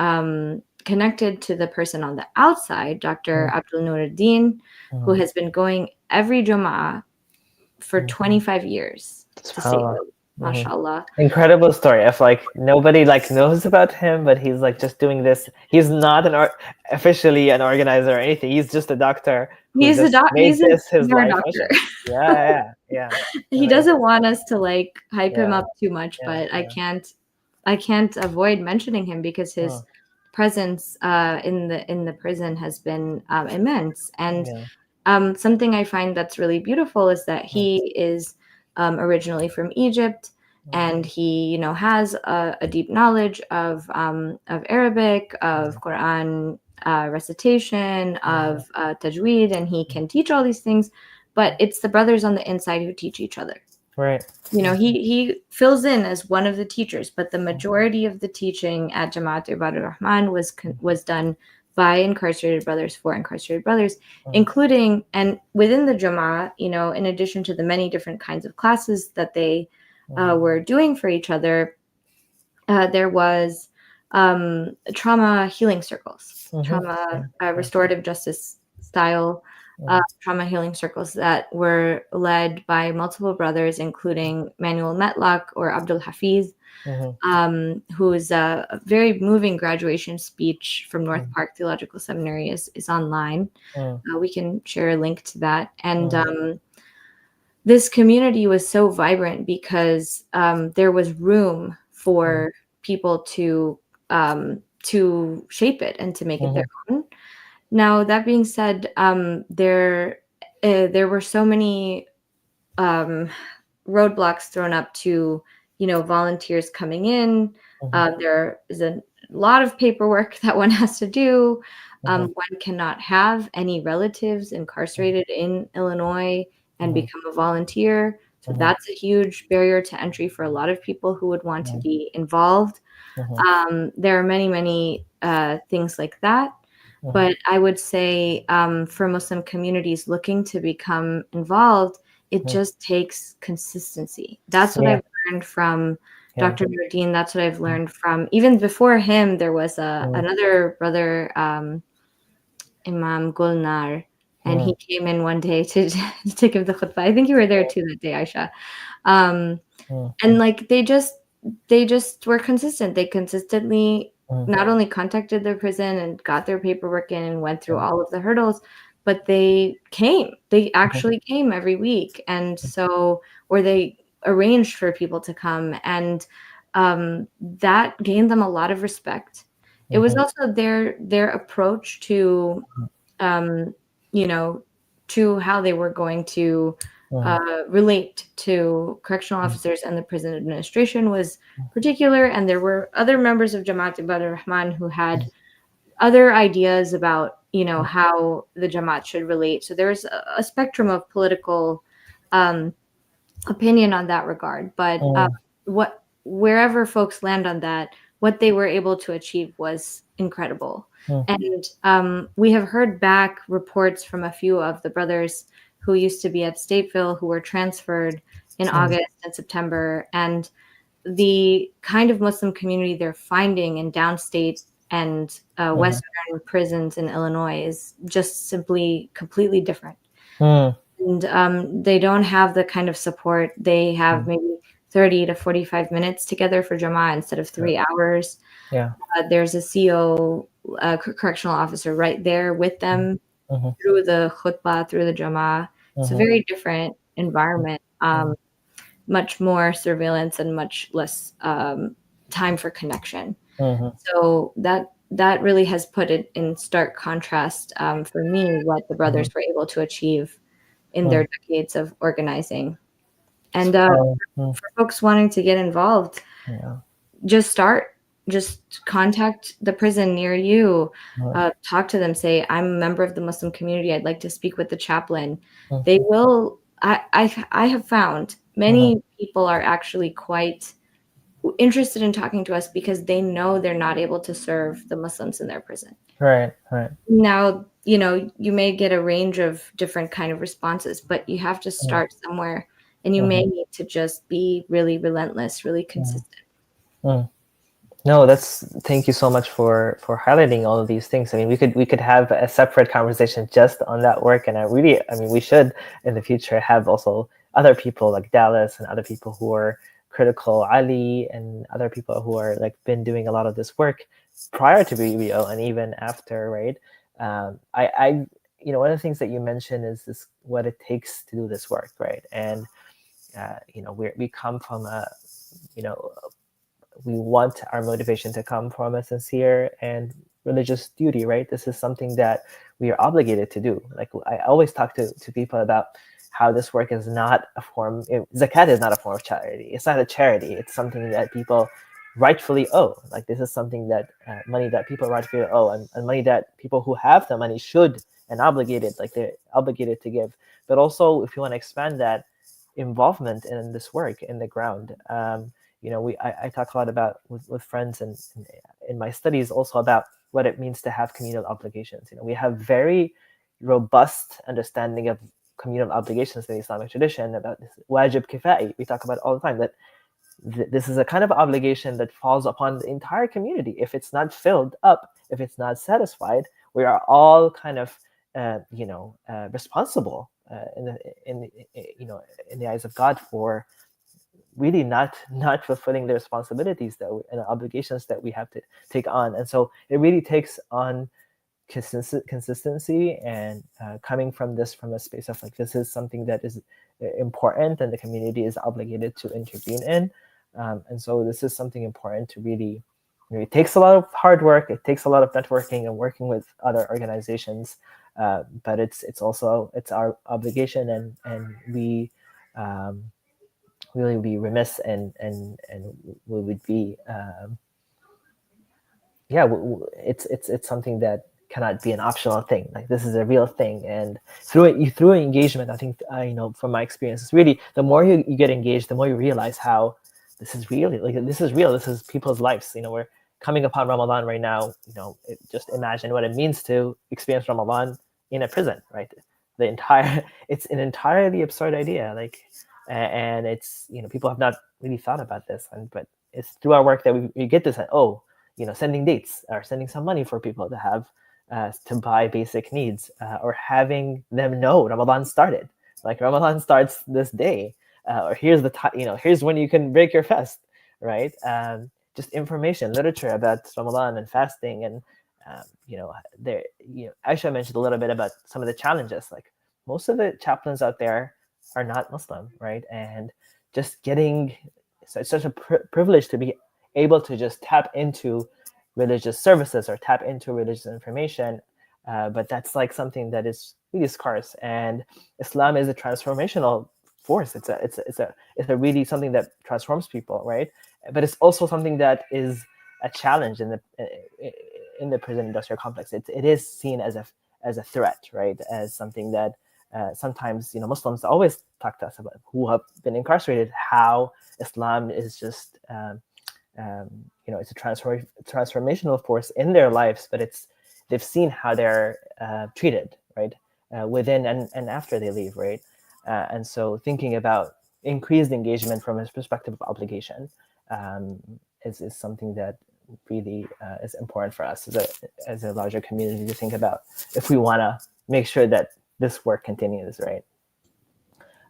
connected to the person on the outside, Dr. Abdul Nuruddin, who has been going every Jum'ah for 25 years. To say, mashallah. Incredible story of like nobody like knows about him, but he's like just doing this. He's not officially an organizer or anything. He's just a doctor. He's a doctor. He's his life doctor. Yeah. He doesn't want us to like hype him up too much, but I can't avoid mentioning him because his presence in the prison has been immense. And something I find that's really beautiful is that he is originally from Egypt, and he, has a deep knowledge of Arabic, of Quran recitation, of tajweed, and he can teach all these things. But it's the brothers on the inside who teach each other. Right. He fills in as one of the teachers, but the majority of the teaching at Jamaat Ibadur Rahman was done by incarcerated brothers for incarcerated brothers, including, and within the Jamaat, in addition to the many different kinds of classes that they were doing for each other, there was trauma healing circles, trauma restorative justice style trauma healing circles that were led by multiple brothers, including Manuel Metlock or Abdul Hafiz, whose a very moving graduation speech from North Park Theological Seminary is online. We can share a link to that. And this community was so vibrant because there was room for people to shape it and to make it their own. Now, that being said, there were so many roadblocks thrown up to, volunteers coming in. There is a lot of paperwork that one has to do. One cannot have any relatives incarcerated in Illinois and become a volunteer. So that's a huge barrier to entry for a lot of people who would want to be involved. There are many, many things like that. But I would say for Muslim communities looking to become involved, it just takes consistency. That's what I've learned from Dr. Nuruddin. That's what I've learned from, even before him, there was another brother, Imam Gulnar, and he came in one day to give the khutbah. I think you were there too that day, Aisha. And like they just were consistent. They consistently not only contacted their prison and got their paperwork in and went through all of the hurdles, but they came. They actually came every week. And so, or they arranged for people to come. And that gained them a lot of respect. It was also their approach to, to how they were going to relate to correctional officers and the prison administration was particular. And there were other members of Jamaat Ibadur Rahman who had other ideas about, how the Jamaat should relate. So there's a spectrum of political opinion on that regard. But wherever folks land on that, what they were able to achieve was incredible. And we have heard back reports from a few of the brothers who used to be at Stateville, who were transferred in August and September. And the kind of Muslim community they're finding in downstate and Western prisons in Illinois is just simply completely different. And they don't have the kind of support. They have maybe 30 to 45 minutes together for Jama'ah instead of 3 hours. There's a CO, correctional officer right there with them through the khutbah, through the Jama'ah. It's a very different environment, much more surveillance and much less time for connection. So that really has put it in stark contrast for me, what the brothers were able to achieve in their decades of organizing. And for folks wanting to get involved, just contact the prison near you, talk to them, say, I'm a member of the Muslim community, I'd like to speak with the chaplain. They will, I have found many people are actually quite interested in talking to us because they know they're not able to serve the Muslims in their prison. Right. Now, you may get a range of different kind of responses, but you have to start somewhere, and you may need to just be really relentless, really consistent. No, thank you so much for highlighting all of these things. I mean, we could have a separate conversation just on that work, and we should in the future have also other people like Dallas and other people who are critical, Ali, and other people who are like been doing a lot of this work prior to BBO and even after, right? I one of the things that you mentioned is this what it takes to do this work, right? And we come from we want our motivation to come from a sincere and religious duty, right? This is something that we are obligated to do. Like I always talk to people about how this work is not a form, zakat is not a form of charity. It's not a charity. It's something that people rightfully owe. Like this is something that money that people rightfully owe, and money that people who have the money should and obligated, like they're obligated to give. But also, if you want to expand that involvement in this work in the ground, I talk a lot about with friends and in my studies also about what it means to have communal obligations. We have very robust understanding of communal obligations in the Islamic tradition about this wajib kifai. We talk about it all the time that this is a kind of obligation that falls upon the entire community. If it's not filled up, if it's not satisfied, we are all kind of responsible in the eyes of God for really not fulfilling the responsibilities and the obligations that we have to take on. And so it really takes on consistency and coming from a space of like, this is something that is important and the community is obligated to intervene in. And so this is something important to really, it takes a lot of hard work. It takes a lot of networking and working with other organizations. But it's our obligation, and we really be remiss and we would be it's something that cannot be an optional thing. Like this is a real thing, and through engagement, I think from my experience, it's really the more you get engaged, the more you realize how this is really this is real. This is people's lives. We're coming upon Ramadan right now. Just imagine what it means to experience Ramadan in a prison, right? It's an entirely absurd idea. And it's people have not really thought about this, but it's through our work that we get this. Sending dates or sending some money for people to have to buy basic needs, or having them know Ramadan started. Like Ramadan starts this day, or here's the time. Here's when you can break your fast, right? Just information, literature about Ramadan and fasting, and Aisha mentioned a little bit about some of the challenges. Like most of the chaplains out there are not Muslim, right? And just getting it's such a privilege to be able to just tap into religious services or tap into religious information, but that's like something that is really scarce. And Islam is a transformational force. It's a really something that transforms people, right? But it's also something that is a challenge in the prison industrial complex. It is seen as a threat, right? As something that sometimes Muslims always talk to us about who have been incarcerated, how Islam is just it's a transformational force in their lives, but they've seen how they're treated, right, within and after they leave, right? And so thinking about increased engagement from his perspective of obligation is something that really is important for us as a larger community to think about if we want to make sure that this work continues, right?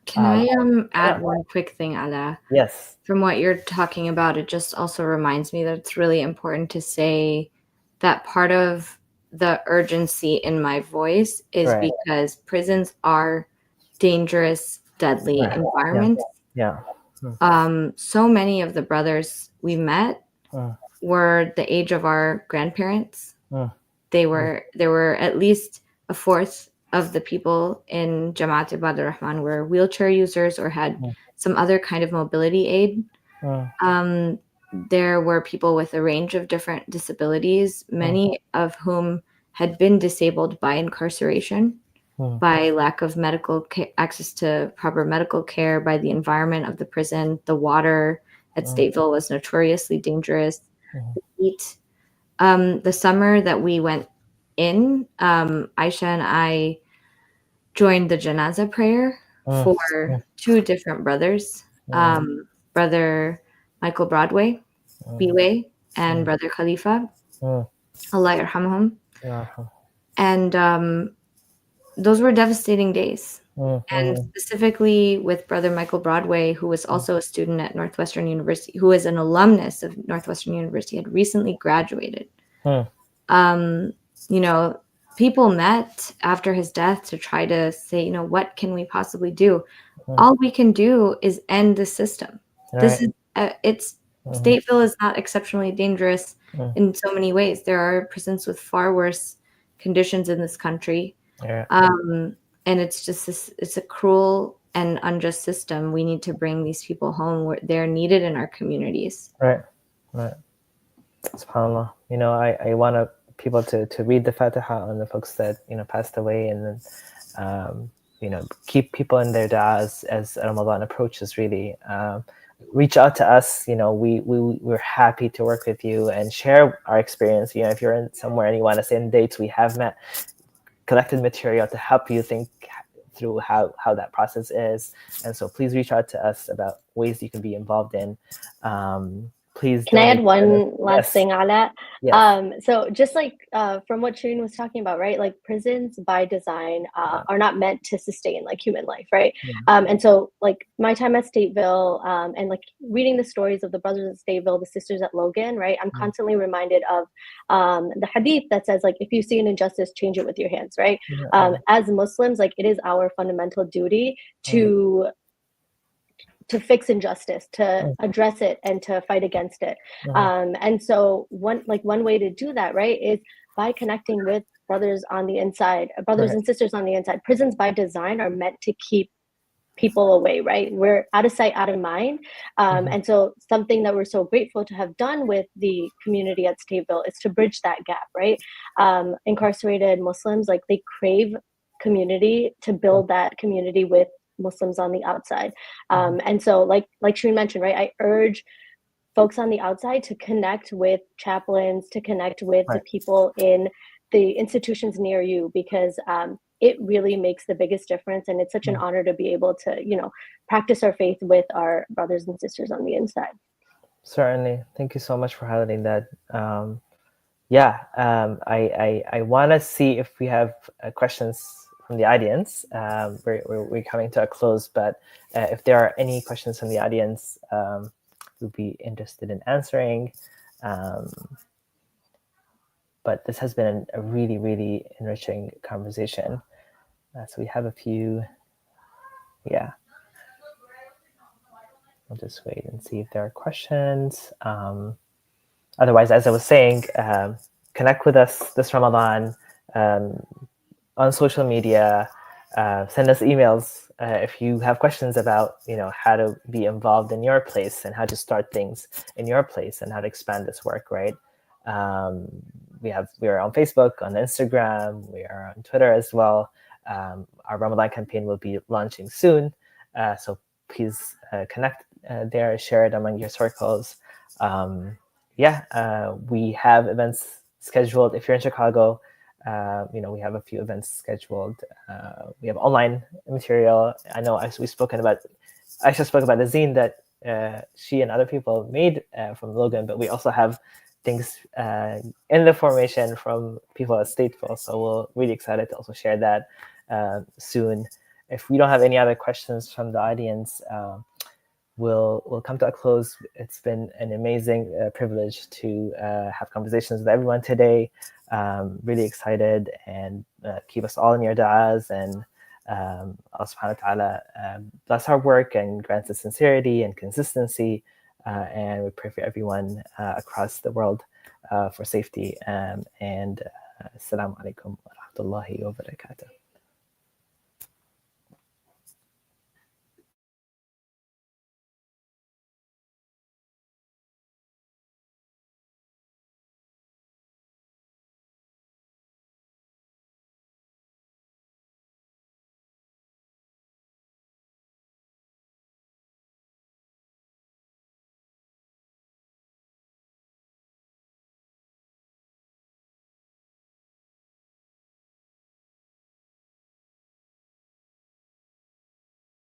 Can I add one quick thing, Ala? Yes. From what you're talking about, it just also reminds me that it's really important to say that part of the urgency in my voice is because prisons are dangerous, deadly environments. Yeah. So many of the brothers we met were the age of our grandparents. There were at least a fourth of the people in Jamaat Ibadur Rahman were wheelchair users or had some other kind of mobility aid. There were people with a range of different disabilities, many of whom had been disabled by incarceration. by lack of access to proper medical care, by the environment of the prison. The water at Stateville was notoriously dangerous. The heat. The summer that we went in, Aisha and I joined the janaza prayer for two different brothers, Brother Michael Broadway, B-Way, and Brother Khalifa. Allah yarhamhum. And those were devastating days. And specifically with Brother Michael Broadway, who was also a student at Northwestern University, who is an alumnus of Northwestern University, had recently graduated. You know, people met after his death to try to say, you know, what can we possibly do? All we can do is end the system. This is Stateville is not exceptionally dangerous in so many ways. There are prisons with far worse conditions in this country. And it's just it's a cruel and unjust system. We need to bring these people home where they're needed in our communities. Right. SubhanAllah. You know, I want people to read the Fatiha on the folks that, you know, passed away, and then, you know, keep people in their du'as as Ramadan approaches, really. Reach out to us. You know, we're happy to work with you and share our experience. You know, if you're in somewhere and you want to send dates, we have collected material to help you think through how that process is. And so please reach out to us about ways you can be involved in. Please. Can I add one last thing, Ala? Yes. So just like from what Sharone was talking about, right? Like prisons by design are not meant to sustain like human life, right? And so like my time at Stateville and like reading the stories of the brothers at Stateville, the sisters at Logan, right? I'm constantly reminded of the hadith that says like, if you see an injustice, change it with your hands, right? As Muslims, like it is our fundamental duty to fix injustice, to address it, and to fight against it. And so one way to do that, right, is by connecting with brothers on the inside, brothers and sisters on the inside. Prisons by design are meant to keep people away, right? We're out of sight, out of mind. And so something that we're so grateful to have done with the community at Stateville is to bridge that gap, right? Incarcerated Muslims, like they crave community, to build that community with Muslims on the outside. And so like Sharone mentioned, right, I urge folks on the outside to connect with chaplains, to connect with the people in the institutions near you, because it really makes the biggest difference. And it's such an honor to be able to, you know, practice our faith with our brothers and sisters on the inside. Certainly. Thank you so much for highlighting that. I want to see if we have questions from the audience. We're coming to a close, but if there are any questions from the audience, we'll be interested in answering. But this has been a really, really enriching conversation. So we have a few. Yeah. I'll just wait and see if there are questions. Otherwise, as I was saying, connect with us this Ramadan on social media. Send us emails if you have questions about, you know, how to be involved in your place and how to start things in your place and how to expand this work, right? We are on Facebook, on Instagram, we are on Twitter as well. Our Ramadan campaign will be launching soon, so please connect there, share it among your circles. We have events scheduled. If you're in Chicago, you know, we have a few events scheduled. We have online material. I know Aisha spoke about the zine that she and other people made from Logan, but we also have things in the formation from people at Stateville. So we're really excited to also share that soon. If we don't have any other questions from the audience, we'll come to a close. It's been an amazing privilege to have conversations with everyone today. Really excited, and keep us all in your du'as, and Allah subhanahu wa ta'ala bless our work and grants us sincerity and consistency, and we pray for everyone across the world for safety, and assalamu alaikum wa rahmatullahi wa barakatuh.